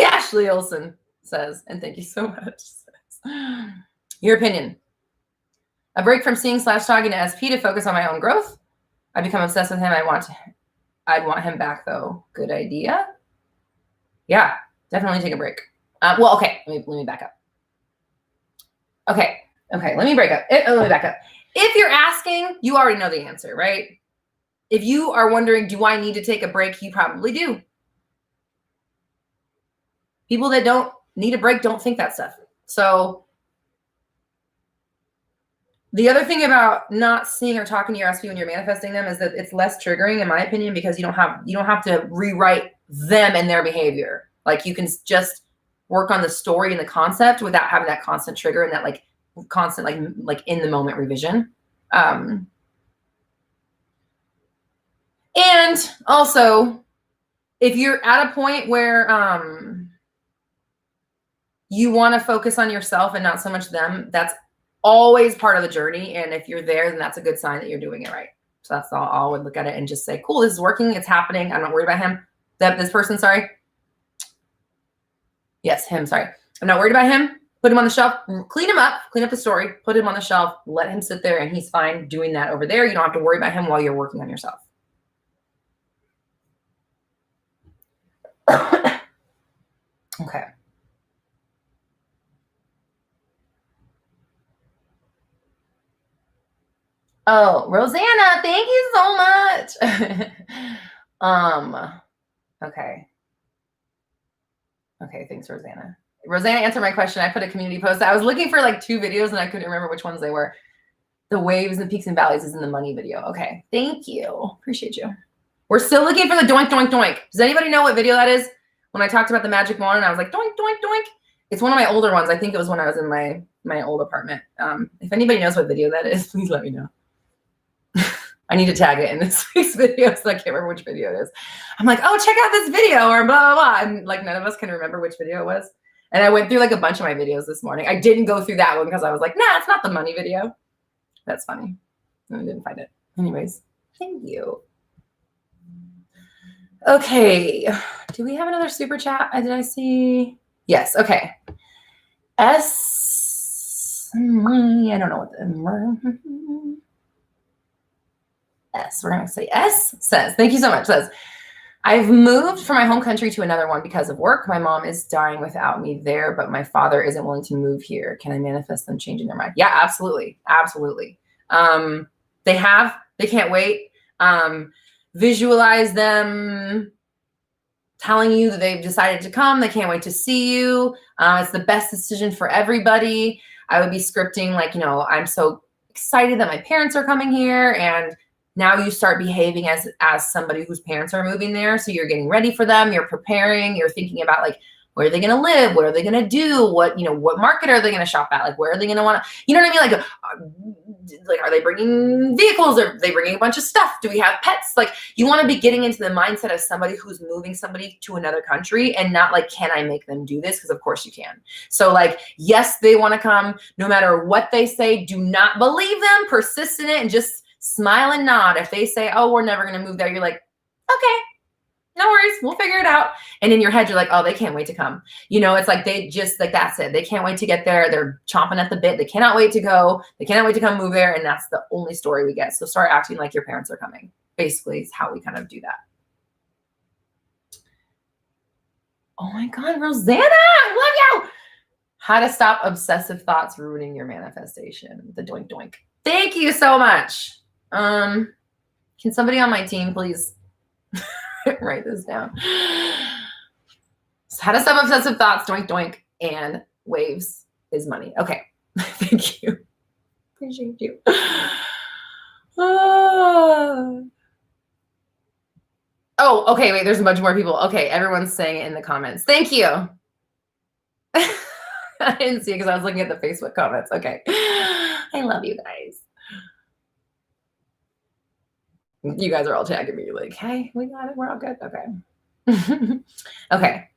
Ashley Olsen says, and thank you so much. Your opinion. A break from seeing / talking to SP to focus on my own growth. I become obsessed with him. I'd want him back though. Good idea. Yeah, definitely take a break. Well, okay, let me back up. Okay, let me back up. If you're asking, you already know the answer, right? If you are wondering, do I need to take a break? You probably do. People that don't need a break don't think that stuff. So the other thing about not seeing or talking to your SP when you're manifesting them is that it's less triggering, in my opinion, because you don't have to rewrite them and their behavior. Like you can just work on the story and the concept without having that constant trigger and that like constant like in the moment revision. And also, if you're at a point where you want to focus on yourself and not so much them, that's always part of the journey. And if you're there, then that's a good sign that you're doing it right. So that's all. I would look at it and just say, cool, this is working. It's happening. I'm not worried about him. This person, sorry. Yes, him, sorry. I'm not worried about him. Put him on the shelf, clean him up, clean up the story, put him on the shelf, let him sit there and he's fine doing that over there. You don't have to worry about him while you're working on yourself. Okay. Oh, Rosanna, thank you so much. Okay. Okay, thanks, Rosanna. Rosanna answered my question. I put a community post. I was looking for like 2 videos and I couldn't remember which ones they were. The waves and peaks and valleys is in the money video. Okay, thank you. Appreciate you. We're still looking for the doink, doink, doink. Does anybody know what video that is? When I talked about the magic wand and I was like, doink, doink, doink. It's one of my older ones. I think it was when I was in my old apartment. If anybody knows what video that is, please let me know. I need to tag it in this week's video, so I can't remember which video it is. I'm like, oh, check out this video or blah, blah, blah. And like none of us can remember which video it was. And I went through like a bunch of my videos this morning. I didn't go through that one because I was like, nah, it's not the money video. That's funny. I didn't find it. Anyways, thank you. Okay. Do we have another super chat? Did I see? Yes. Okay. I don't know what the S, we're going to say S, says, thank you so much, says, I've moved from my home country to another one because of work. My mom is dying without me there, but my father isn't willing to move here. Can I manifest them changing their mind? Yeah, absolutely. Absolutely. They can't wait. Visualize them telling you that they've decided to come. They can't wait to see you. It's the best decision for everybody. I would be scripting like, I'm so excited that my parents are coming here, and now you start behaving as somebody whose parents are moving there. So you're getting ready for them. You're preparing. You're thinking about like, where are they going to live? What are they going to do? What market are they going to shop at? Like, where are they going to want to, you know what I mean? Like, are they bringing vehicles? Are they bringing a bunch of stuff? Do we have pets? Like, you want to be getting into the mindset of somebody who's moving somebody to another country, and not like, can I make them do this? Because of course you can. So like, yes, they want to come no matter what they say. Do not believe them. Persist in it and just smile and nod. If they say, oh, we're never going to move there, you're like, okay, no worries, we'll figure it out. And in your head, you're like, oh, they can't wait to come. It's like, they just like, that's it. They can't wait to get there. They're chomping at the bit. They cannot wait to go. They cannot wait to come move there. And that's the only story we get. So start acting like your parents are coming. Basically is how we kind of do that. Oh my God, Rosanna, I love you. How to stop obsessive thoughts ruining your manifestation. The doink doink. Thank you so much. Can somebody on my team please write this down? So how to stop obsessive thoughts, doink doink, and waves is money. Okay. Thank you. Appreciate you. Oh, okay. Wait, there's a bunch more people. Okay, everyone's saying it in the comments. Thank you. I didn't see it because I was looking at the Facebook comments. Okay. I love you guys. You guys are all tagging me like, hey, we got it. We're all good. Okay. Okay.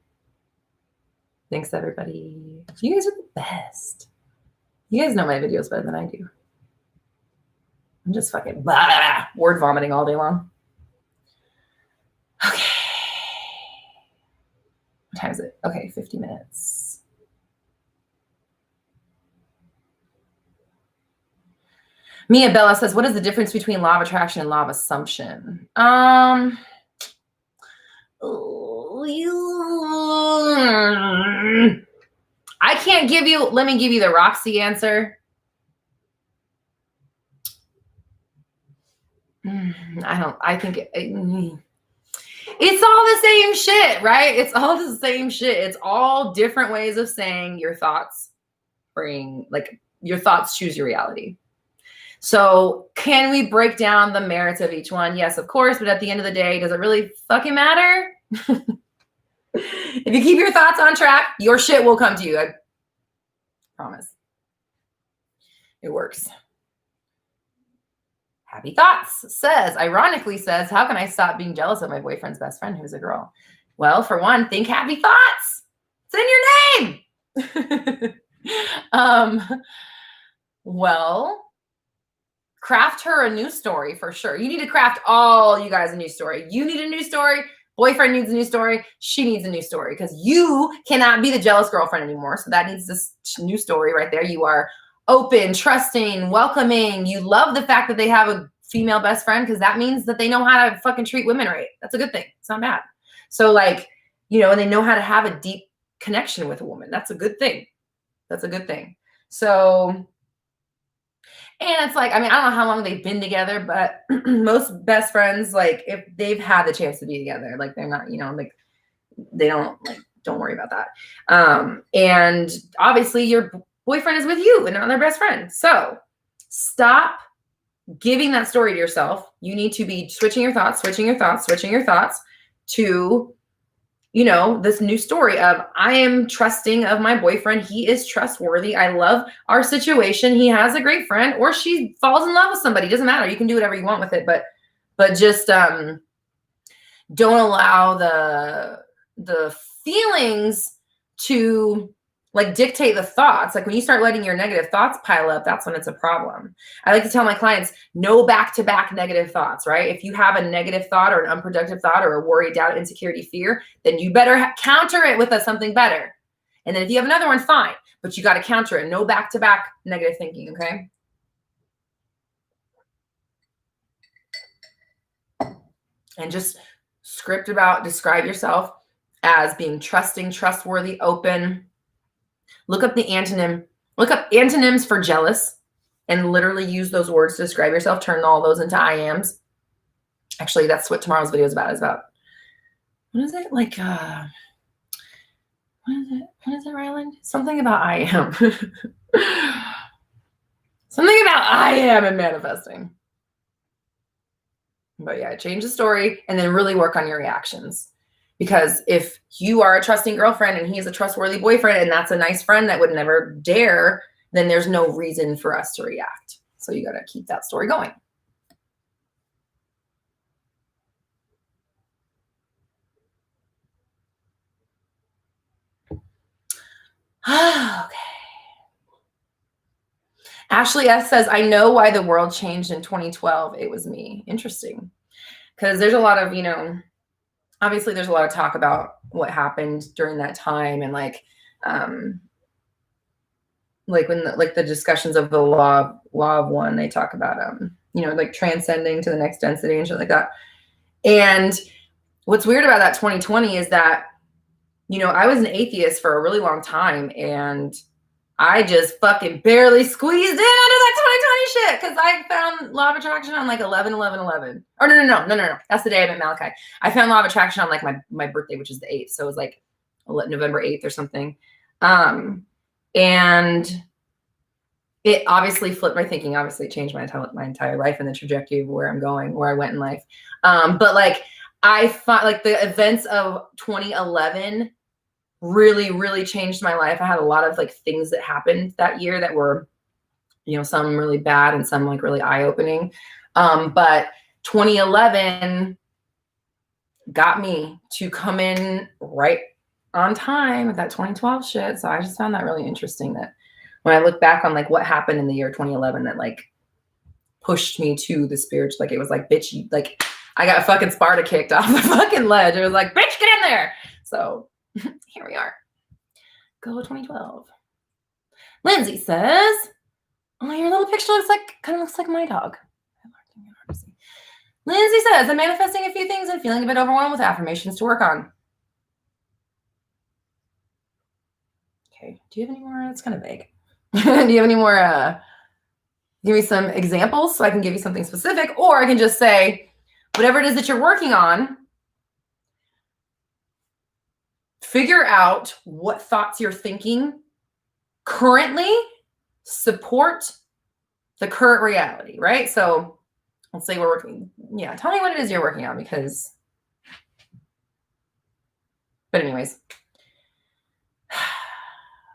Thanks, everybody. You guys are the best. You guys know my videos better than I do. I'm just fucking word vomiting all day long. Okay. What time is it? Okay, 50 minutes. Mia Bella says, what is the difference between law of attraction and law of assumption? I can't give you, let me give you the Roxy answer. I think it's all the same shit, right? It's all the same shit. It's all different ways of saying your thoughts your thoughts choose your reality. So can we break down the merits of each one? Yes, of course. But at the end of the day, does it really fucking matter? If you keep your thoughts on track, your shit will come to you. I promise. It works. Happy Thoughts ironically says, how can I stop being jealous of my boyfriend's best friend who's a girl? Well, for one, think happy thoughts. It's in your name. Well, craft her a new story for sure. You need to craft all you guys a new story. You need a new story. Boyfriend needs a new story. She needs a new story because you cannot be the jealous girlfriend anymore. So that needs this new story right there. You are open, trusting, welcoming. You love the fact that they have a female best friend because that means that they know how to fucking treat women right. That's a good thing. It's not bad. So and they know how to have a deep connection with a woman. That's a good thing. That's a good thing. So, and it's I don't know how long they've been together, but most best friends, if they've had the chance to be together, they're not, they don't worry about that. And obviously your boyfriend is with you and not their best friend. So stop giving that story to yourself. You need to be switching your thoughts to, this new story of I am trusting of my boyfriend. He is trustworthy. I love our situation. He has a great friend, or she falls in love with somebody. It doesn't matter. You can do whatever you want with it, but just don't allow the feelings to dictate the thoughts. When you start letting your negative thoughts pile up, that's when it's a problem. I like to tell my clients, no back-to-back negative thoughts, right? If you have a negative thought or an unproductive thought or a worry, doubt, insecurity, fear, then you better counter it with something better. And then if you have another one, fine, but you got to counter it. No back-to-back negative thinking, okay? And just describe yourself as being trusting, trustworthy, open. Look up antonyms for jealous and literally use those words to describe yourself. Turn all those into I ams. Actually, that's what tomorrow's video is about. What is it? What is it, Ryland? Something about I am. Something about I am and manifesting. But yeah, change the story and then really work on your reactions. Because if you are a trusting girlfriend and he's a trustworthy boyfriend and that's a nice friend that would never dare, then there's no reason for us to react. So you got to keep that story going. Okay. Ashley S says, I know why the world changed in 2012. It was me. Interesting. Because there's a lot of, obviously there's a lot of talk about what happened during that time and when the discussions of the law of one, they talk about transcending to the next density and shit like that. And what's weird about that 2020 is that I was an atheist for a really long time and I just fucking barely squeezed in under that 2020 shit because I found law of attraction on 11/11/11. Or no. That's the day I met Malachi. I found law of attraction on my birthday, which is the 8th. So it was November 8th or something. And it obviously flipped my thinking, obviously changed my entire life and the trajectory of where I'm going, where I went in life. But I find the events of 2011 really, really changed my life. I had a lot of things that happened that year that were, some really bad and some really eye-opening. But 2011 got me to come in right on time with that 2012 shit. So I just found that really interesting that when I look back on what happened in the year 2011 that pushed me to the spiritual, it was bitch, I got fucking Sparta kicked off the fucking ledge. It was bitch, get in there. So here we are. Go 2012. Lindsay says, oh, your little picture kind of looks like my dog. Lindsay says, I'm manifesting a few things and feeling a bit overwhelmed with affirmations to work on. Okay. Do you have any more? It's kind of vague. Do you have any more give me some examples so I can give you something specific, or I can just say, whatever it is that you're working on, figure out what thoughts you're thinking currently support the current reality, right? So let's say we're working, yeah, tell me what it is you're working on because, but anyways,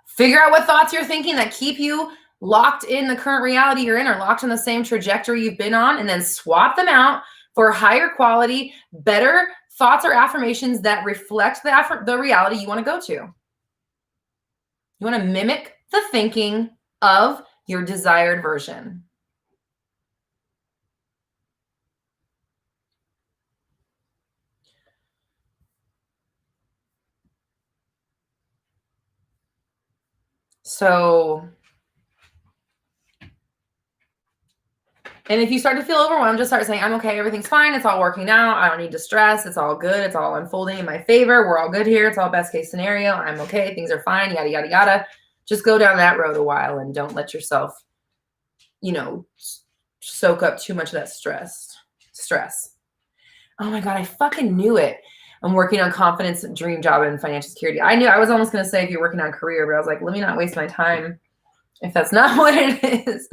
figure out what thoughts you're thinking that keep you locked in the current reality you're in or locked in the same trajectory you've been on, and then swap them out for higher quality, better thoughts or affirmations that reflect the reality you want to go to. You want to mimic the thinking of your desired version. So, and if you start to feel overwhelmed, just start saying, I'm okay, everything's fine, it's all working out, I don't need to stress, it's all good, it's all unfolding in my favor, we're all good here, it's all best case scenario, I'm okay, things are fine, yada, yada, yada. Just go down that road a while and don't let yourself, you know, soak up too much of that stress. Oh my God, I fucking knew it. I'm working on confidence, dream job, and financial security. I knew I was almost going to say if you're working on career, but I was like, let me not waste my time if that's not what it is.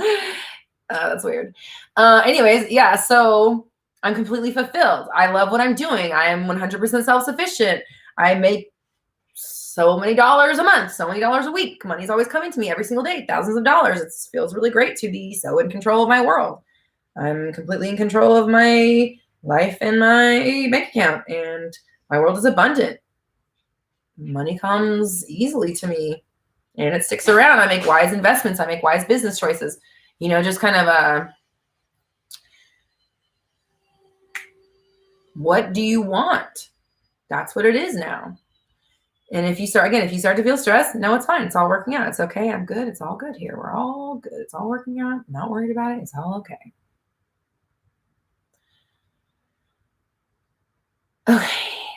That's weird. Anyways, yeah, so I'm completely fulfilled. I love what I'm doing. I am 100% self-sufficient. I make so many dollars a month, so many dollars a week. Money's always coming to me every single day, thousands of dollars. It feels really great to be so in control of my world. I'm completely in control of my life and my bank account, and my world is abundant. Money comes easily to me and it sticks around. I make wise investments. I make wise business choices. You know, just kind of what do you want? That's what it is now. And if you start to feel stressed, no, it's fine. It's all working out. It's okay. I'm good. It's all good here. We're all good. It's all working out. I'm not worried about it. It's all okay. Okay.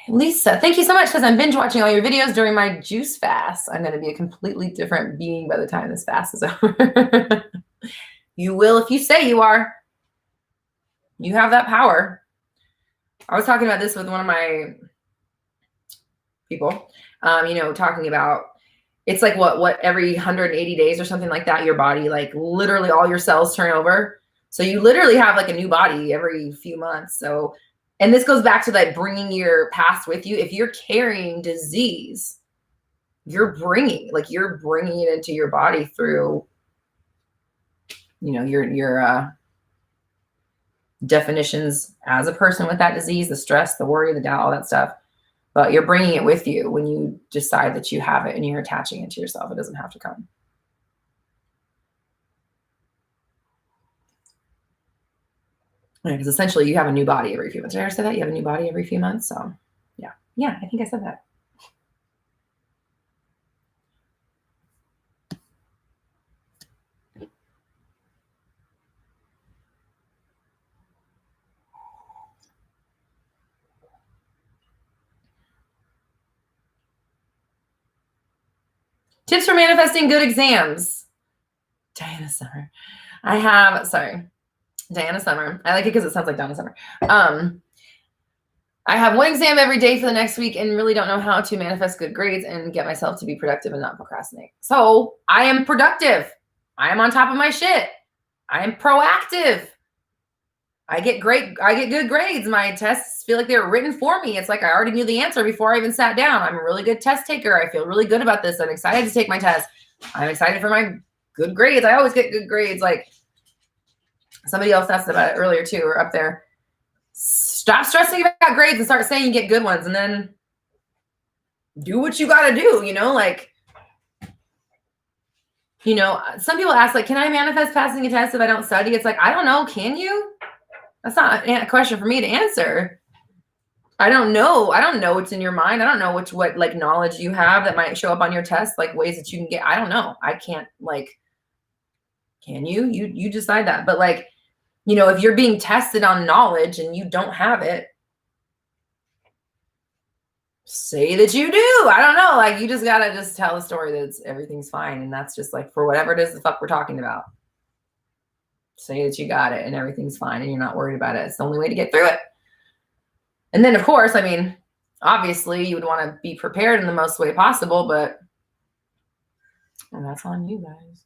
Lisa, thank you so much because I'm binge watching all your videos during my juice fast. I'm going to be a completely different being by the time this fast is over. You will if you say you are. You have that power. I was talking about this with one of my people, you know, talking about it's like what every 180 days or something like that, your body, like literally all your cells turn over. So you literally have like a new body every few months. So, and this goes back to like bringing your past with you. If you're carrying disease, you're bringing it into your body through, you know, your definitions as a person with that disease, the stress, the worry, the doubt, all that stuff. But you're bringing it with you when you decide that you have it and you're attaching it to yourself. It doesn't have to come. Because essentially you have a new body every few months. Did I ever say that? You have a new body every few months. So yeah. Yeah, I think I said that. Tips for manifesting good exams. Diana Summer. Diana Summer. I like it because it sounds like Donna Summer. I have one exam every day for the next week and really don't know how to manifest good grades and get myself to be productive and not procrastinate. So I am productive. I am on top of my shit. I am proactive. I get good grades. My tests feel like they were written for me. It's like I already knew the answer before I even sat down. I'm a really good test taker. I feel really good about this. I'm excited to take my test. I'm excited for my good grades. I always get good grades. Like somebody else asked about it earlier too, or up there. Stop stressing about grades and start saying you get good ones, and then do what you got to do, you know, like, you know, some people ask like, can I manifest passing a test if I don't study? It's like, I don't know. Can you? That's not a question for me to answer. I don't know. I don't know what's in your mind. I don't know what like knowledge you have that might show up on your test, like ways that you can get. I don't know. I can't like, can you? You decide that. But like, you know, if you're being tested on knowledge and you don't have it, say that you do. I don't know. Like you just got to just tell a story that everything's fine. And that's just like for whatever it is the fuck we're talking about. Say that you got it and everything's fine and you're not worried about it. It's the only way to get through it. And then, of course, I mean, obviously you would want to be prepared in the most way possible, but that's on you guys.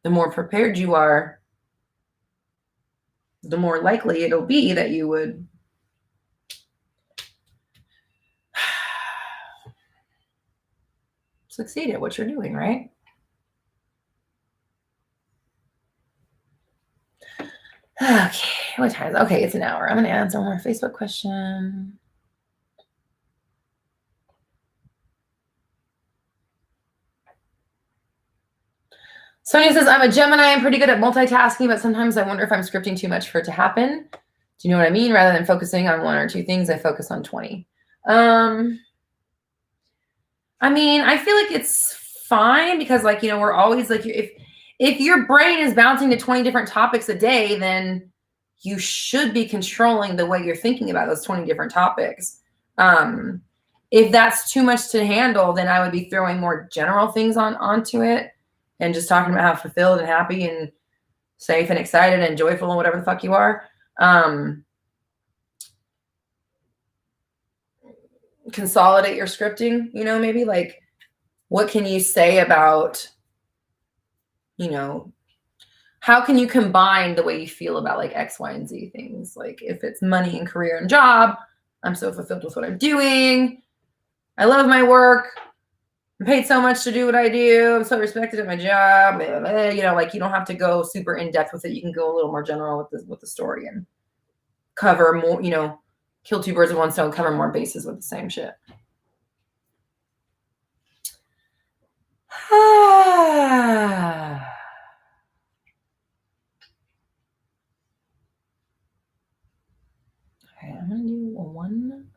The more prepared you are, the more likely it'll be that you would succeed at what you're doing, right? Okay, what time is it? Okay, it's an hour. I'm going to answer one more Facebook question. Sonia says, I'm a Gemini. I'm pretty good at multitasking, but sometimes I wonder if I'm scripting too much for it to happen. Do you know what I mean? Rather than focusing on one or two things, I focus on 20. I mean, I feel like it's fine because, like, you know, we're always like, if your brain is bouncing to 20 different topics a day, then you should be controlling the way you're thinking about those 20 different topics. If that's too much to handle, then I would be throwing more general things onto it and just talking about how fulfilled and happy and safe and excited and joyful and whatever the fuck you are. Consolidate your scripting, you know, maybe like, what can you say about, you know, how can you combine the way you feel about like X, Y, and Z things? Like if it's money and career and job, I'm so fulfilled with what I'm doing. I love my work. I'm paid so much to do what I do. I'm so respected at my job. Blah, blah, blah. You know, like you don't have to go super in depth with it. You can go a little more general with the story and cover more, you know, kill two birds with one stone, cover more bases with the same shit. Okay, I'm going to do one.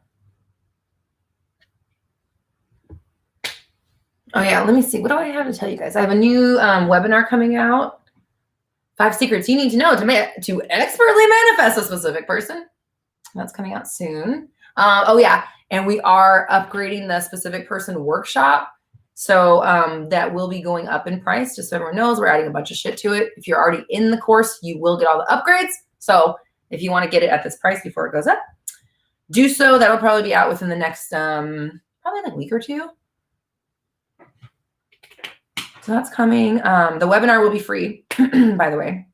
Oh, yeah. Let me see. What do I have to tell you guys? I have a new webinar coming out. 5 secrets you need to know to expertly manifest a specific person. That's coming out soon. Oh, yeah. And we are upgrading the specific person workshop. So that will be going up in price. Just so everyone knows, we're adding a bunch of shit to it. If you're already in the course, you will get all the upgrades. So if you want to get it at this price before it goes up, do so. That'll probably be out within the next probably like a week or two. So that's coming. The webinar will be free, by the way.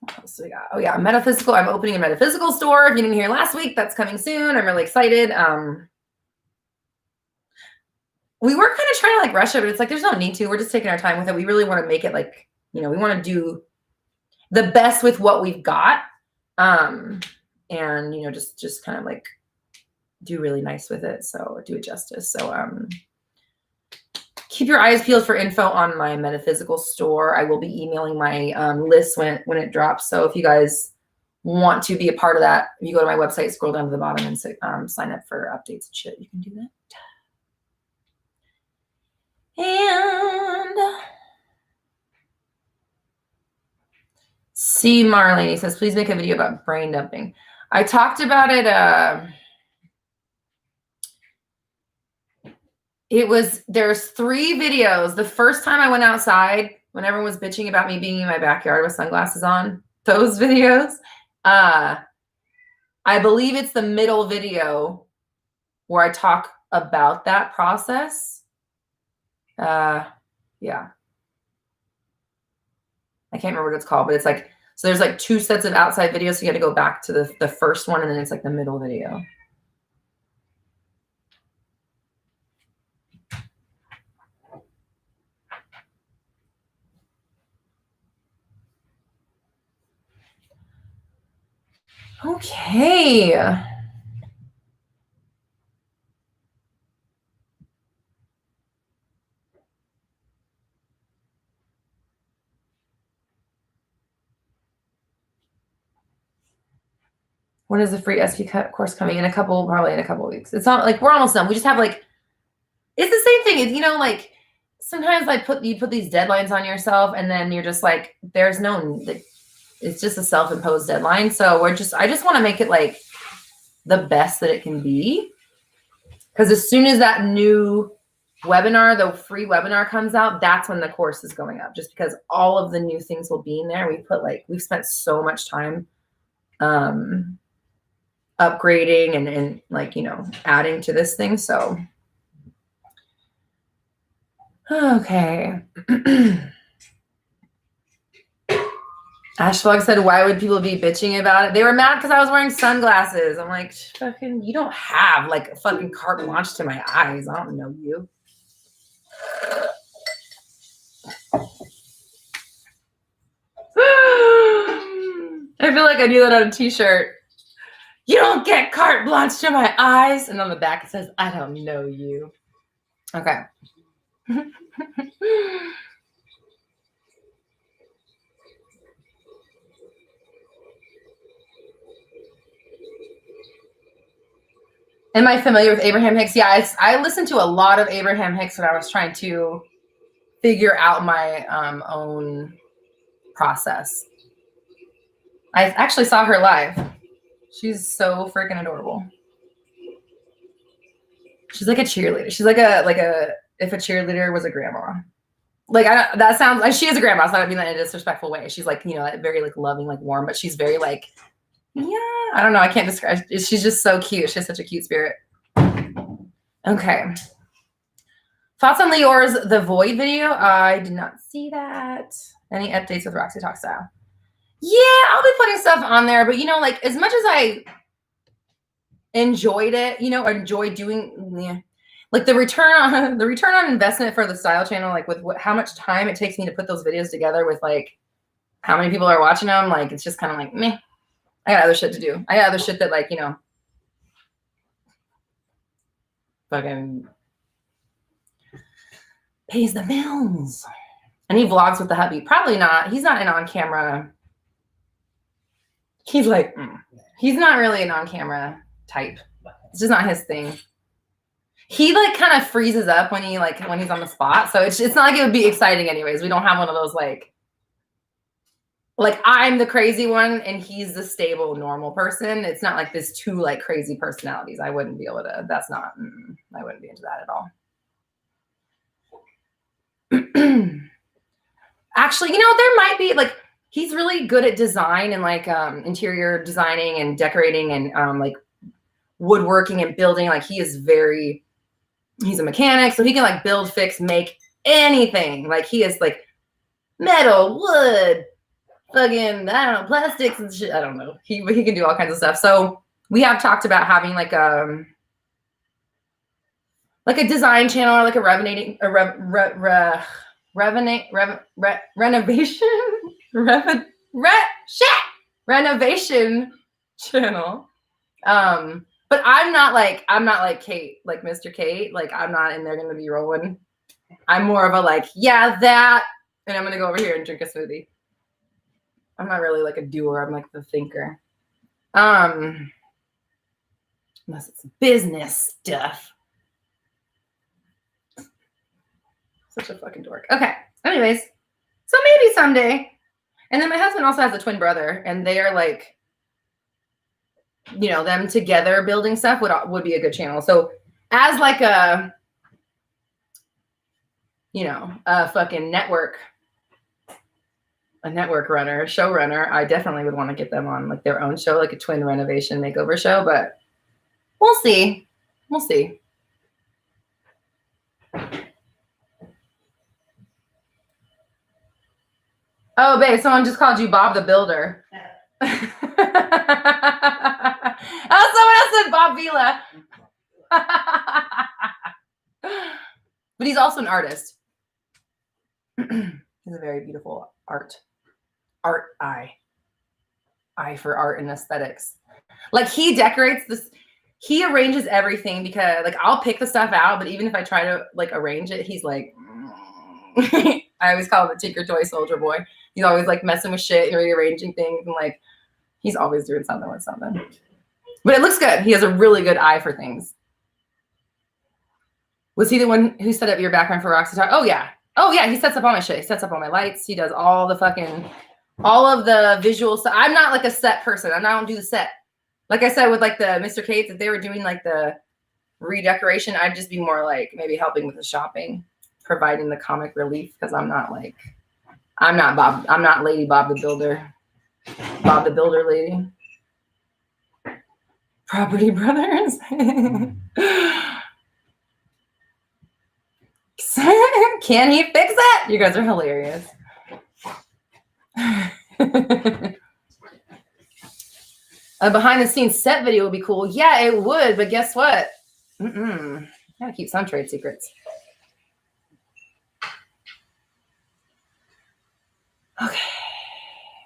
What else do we got? Oh, yeah, Metaphysical. I'm opening a Metaphysical store. If you didn't hear last week, that's coming soon. I'm really excited. We were kind of trying to like rush it, but it's like there's no need to. We're just taking our time with it. We really want to make it like, you know, we want to do the best with what we've got. And, you know, just kind of like do really nice with it. So do it justice. So, keep your eyes peeled for info on my Metaphysical store. I will be emailing my list when it drops. So if you guys want to be a part of that, if you go to my website, scroll down to the bottom and sign up for updates and shit, you can do that. And C. Marlene says, please make a video about brain dumping. I talked about it. There's 3 videos. The first time I went outside, when everyone was bitching about me being in my backyard with sunglasses on, those videos, I believe it's the middle video where I talk about that process. Yeah. I can't remember what it's called, but it's like, so there's like 2 sets of outside videos. So you got to go back to the first one, and then it's like the middle video. Okay. When is the free SP course coming? Probably in a couple of weeks. It's not like we're almost done. We just have like, it's the same thing. You know, like sometimes you put these deadlines on yourself, and then you're just like, there's no, it's just a self-imposed deadline. So I just want to make it like the best that it can be. Because as soon as that new webinar, the free webinar comes out, that's when the course is going up, just because all of the new things will be in there. We've spent so much time upgrading and like, you know, adding to this thing. So, okay. Ashvlog said, why would people be bitching about it? They were mad because I was wearing sunglasses. I'm like, fucking, you don't have like a fucking carte blanche to my eyes. I don't know you. I feel like I do that on a t-shirt. You don't get carte blanche to my eyes. And on the back it says, I don't know you. Okay. Am I familiar with Abraham Hicks? Yeah, I listened to a lot of Abraham Hicks when I was trying to figure out my own process. I actually saw her live. She's so freaking adorable. She's like a cheerleader. She's like a if a cheerleader was a grandma. Like that sounds like she is a grandma. So I don't mean that in a disrespectful way. She's like, you know, very like loving, like warm, but she's very like, yeah, I don't know. I can't describe. She's just so cute. She has such a cute spirit. Okay. Thoughts on Leor's The Void video? I did not see that. Any updates with Roxy Talks Style? Yeah, I'll be putting stuff on there, but you know, like as much as I enjoyed it, you know, enjoy doing, like the return on investment for the style channel, like with how much time it takes me to put those videos together with like how many people are watching them, like it's just kind of like meh. I got other shit to do. I got other shit that like, you know, fucking pays the bills. And he vlogs with the hubby. Probably not. He's not an on-camera. He's like, he's not really an on-camera type. It's just not his thing. He like kind of freezes up when he's on the spot. So it's not like it would be exciting anyways. We don't have one of those like I'm the crazy one and he's the stable, normal person. It's not like this two like crazy personalities. I wouldn't be able to, I wouldn't be into that at all. Actually, you know, there might be like, he's really good at design and like interior designing and decorating and like woodworking and building. Like he's a mechanic, so he can like build, fix, make anything. Like he is like metal, wood, fucking, I don't know, plastics and shit. I don't know. He can do all kinds of stuff. So we have talked about having like a design channel or like a renovation channel. But I'm not like Kate, like Mr. Kate. Like I'm not in there gonna be rolling. I'm more of a like, yeah, that, and I'm gonna go over here and drink a smoothie. I'm not really like a doer. I'm like the thinker. Unless it's business stuff. Such a fucking dork. Okay. Anyways, so maybe someday. And then my husband also has a twin brother, and they are like, you know, them together building stuff would be a good channel. So as like a, you know, a fucking network runner, showrunner, I definitely would want to get them on like their own show, like a twin renovation makeover show, but we'll see. We'll see. Oh, babe, someone just called you Bob the Builder. Oh, someone else said Bob Vila. But he's also an artist. He's a very beautiful eye for art and aesthetics. Like he decorates this, he arranges everything because like I'll pick the stuff out, but even if I try to like arrange it, he's like, I always call him a Tinker Toy Soldier Boy. He's always like messing with shit and rearranging things, and like he's always doing something with something. But it looks good. He has a really good eye for things. Was he the one who set up your background for Roxy Talk? Oh yeah. Oh yeah, he sets up all my shit. He sets up all my lights. He does all of the visual stuff. I'm not like a set person. I don't do the set. Like I said with like the Mr. Kate, that they were doing like the redecoration. I'd just be more like maybe helping with the shopping, providing the comic relief, because I'm not Lady Bob the Builder. Bob the Builder lady. Property Brothers. Can he fix it? You guys are hilarious. A behind the scenes set video would be cool. Yeah, it would, but guess what? Gotta keep some trade secrets. Okay.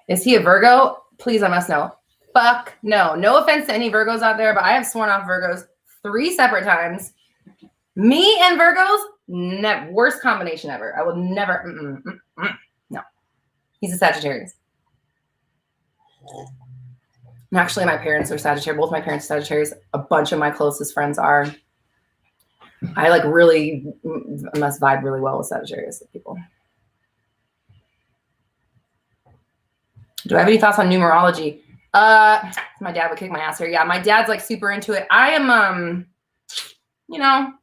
Is he a Virgo? Please, I must know. Fuck no. No offense to any Virgos out there, but I have sworn off Virgos 3 separate times. Me and Virgos, worst combination ever. I will never. No. He's a Sagittarius. And actually, my parents are Sagittarius. Both my parents are Sagittarius. A bunch of my closest friends are. I like really must vibe really well with Sagittarius people. Do I have any thoughts on numerology? My dad would kick my ass here. Yeah, my dad's like super into it. I am, you know,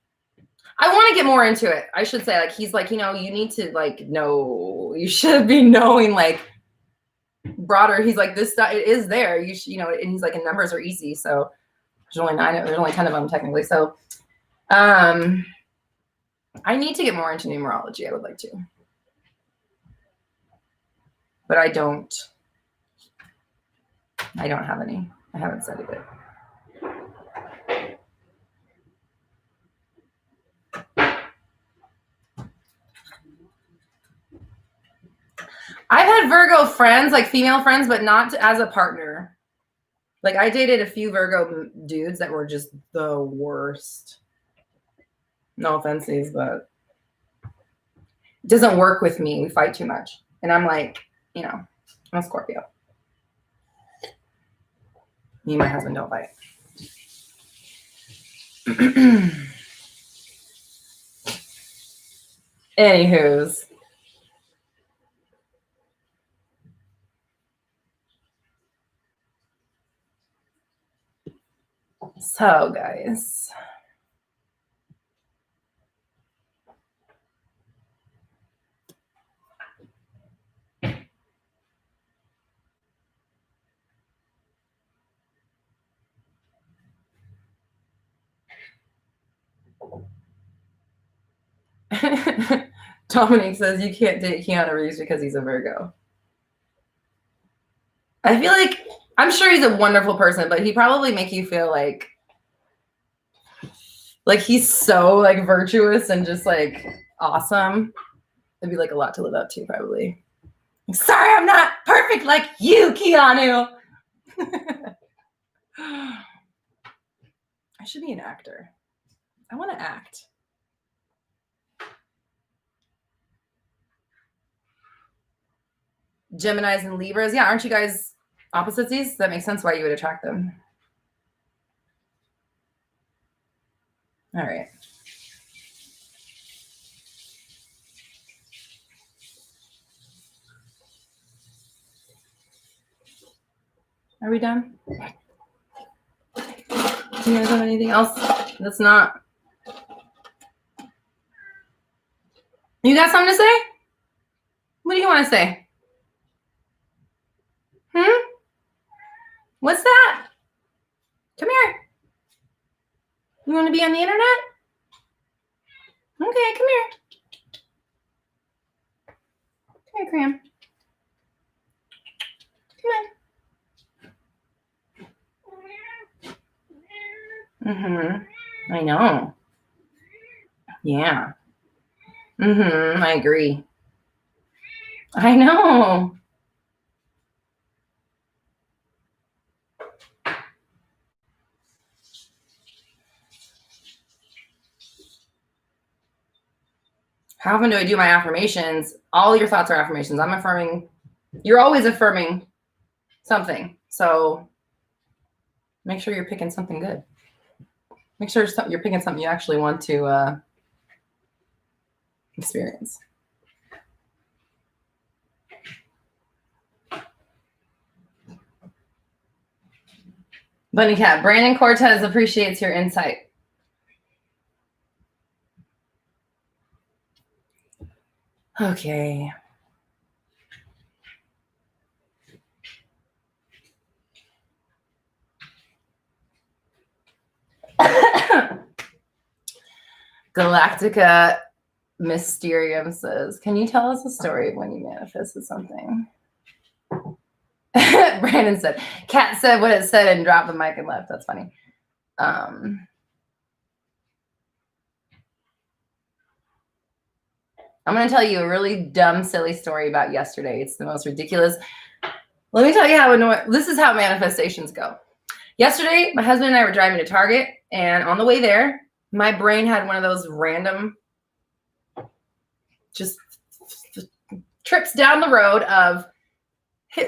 I want to get more into it. I should say, like, he's like, you know, you need to like know, you should be knowing like broader. He's like, this stuff, it is there. You should, you know, and he's like, and numbers are easy. So there's only 9, there's only 10 of them technically. So, I need to get more into numerology. I would like to, but I don't have any. I haven't studied it. I've had Virgo friends, like female friends, but not as a partner. Like I dated a few Virgo dudes that were just the worst. No offenses, but it doesn't work with me. We fight too much. And I'm like, you know, I'm a Scorpio. Me and my husband don't fight. Anywho's. So, guys. Dominique says you can't date Keanu Reeves because he's a Virgo. I feel like, I'm sure he's a wonderful person, but he probably make you feel like he's so like virtuous and just like awesome. It'd be like a lot to live up to, probably. Sorry, I'm not perfect like you, Keanu. I should be an actor. I want to act. Geminis and Libras. Yeah, aren't you guys opposites? That makes sense why you would attract them. All right. Are we done? Do you guys have anything else that's not? You got something to say? What do you want to say? What's that? Come here. You want to be on the internet? Okay, come here. Come here, Cram. Come on. I know. Yeah. I agree. I know. How often do I do my affirmations? All your thoughts are affirmations. I'm affirming. You're always affirming something. So make sure you're picking something good. Make sure you're picking something you actually want to experience. Bunny Cat, Brandon Cortez appreciates your insight. Okay. Galactica Mysterium says, can you tell us a story of when you manifested something? Brandon said, Kat said what it said and dropped the mic and left. That's funny. I'm going to tell you a really dumb, silly story about yesterday. It's the most ridiculous. Let me tell you how this is how manifestations go. Yesterday, my husband and I were driving to Target, and on the way there, my brain had one of those random just trips down the road of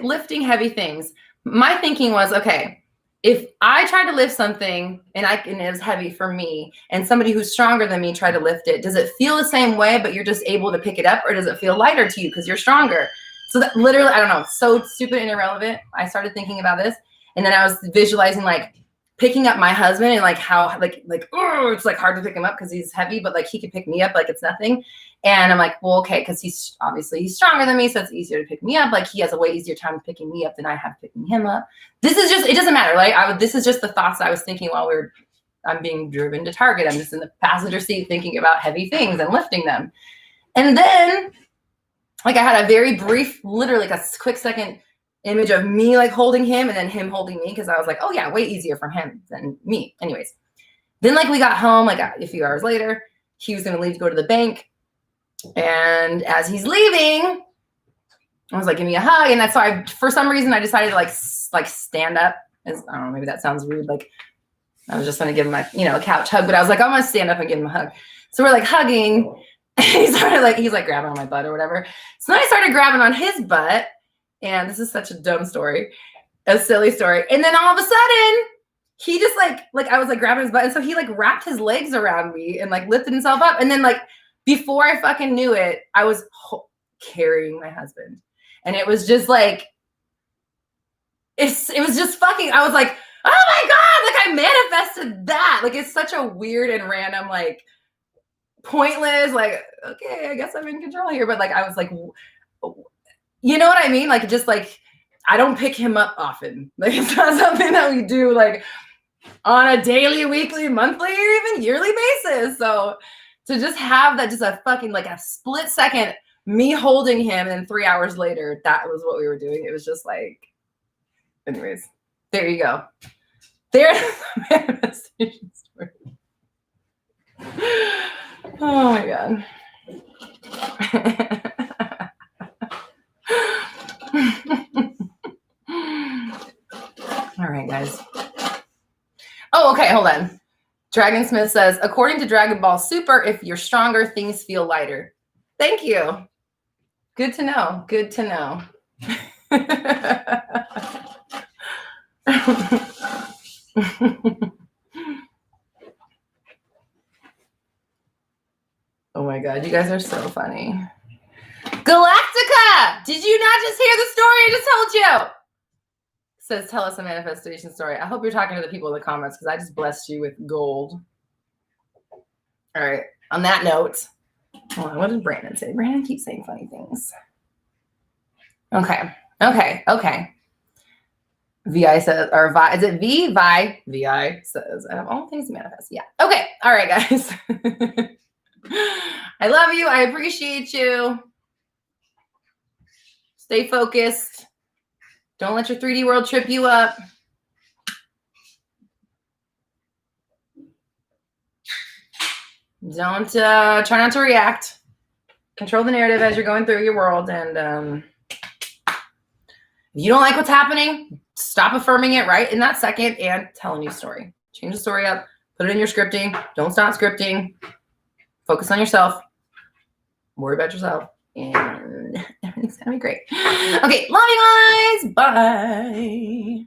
lifting heavy things. My thinking was, okay, if I try to lift something and it was heavy for me and somebody who's stronger than me tried to lift it, does it feel the same way, but you're just able to pick it up, or does it feel lighter to you because you're stronger? So that literally, I don't know, so stupid and irrelevant. I started thinking about this, and then I was visualizing like picking up my husband and like how oh, it's like hard to pick him up because he's heavy, but like he could pick me up like it's nothing. And I'm like, well, okay, because he's stronger than me, so it's easier to pick me up. Like he has a way easier time picking me up than I have picking him up. This is just, it doesn't matter. Like this is just the thoughts I was thinking while I'm being driven to Target. I'm just in the passenger seat thinking about heavy things and lifting them. And then like I had a very brief, literally like a quick second image of me like holding him and then him holding me, because I was like, oh yeah, way easier from him than me. Anyways, then like we got home like a few hours later, he was going to leave to go to the bank. And as he's leaving, I was like, give me a hug. And that's why for some reason I decided to like stand up. I don't know, maybe that sounds rude. Like I was just going to give him a couch hug, but I was like, I'm going to stand up and give him a hug. So we're like hugging. And he's like grabbing on my butt or whatever. So then I started grabbing on his butt. And this is such a dumb story, a silly story. And then all of a sudden he just like I was like grabbing his butt. And so he like wrapped his legs around me and like lifted himself up. And then like, before I fucking knew it, I was carrying my husband. And it was just like, it was just fucking, I was like, oh my God, like I manifested that. Like, it's such a weird and random, like pointless, like, okay, I guess I'm in control here. But like, I was like, you know what I mean? Like, just like, I don't pick him up often. Like, it's not something that we do like on a daily, weekly, monthly, or even yearly basis. So to just have that, just a fucking like a split second, me holding him, and then 3 hours later, that was what we were doing. It was just like, anyways, there you go. There's the manifestation story. Oh my God. All right, guys. Oh, okay, hold on. Dragon Smith says, according to Dragon Ball Super, if you're stronger, things feel lighter. Thank you. Good to know. Good to know. Oh my God, you guys are so funny. Galactica! Did you not just hear the story I just told you? Says, tell us a manifestation story. I hope you're talking to the people in the comments, because I just blessed you with gold. All right. On that note, hold on, what did Brandon say? Brandon keeps saying funny things. Okay. VI says, or Vi, is it V? VI says, I have all things to manifest. Yeah. Okay. All right, guys. I love you. I appreciate you. Stay focused. Don't let your 3D world trip you up. Don't try not to react. Control the narrative as you're going through your world. And if you don't like what's happening, stop affirming it right in that second and tell a new story. Change the story up. Put it in your scripting. Don't stop scripting. Focus on yourself. Worry about yourself. And everything's going to be great. Okay. Love you guys. Bye.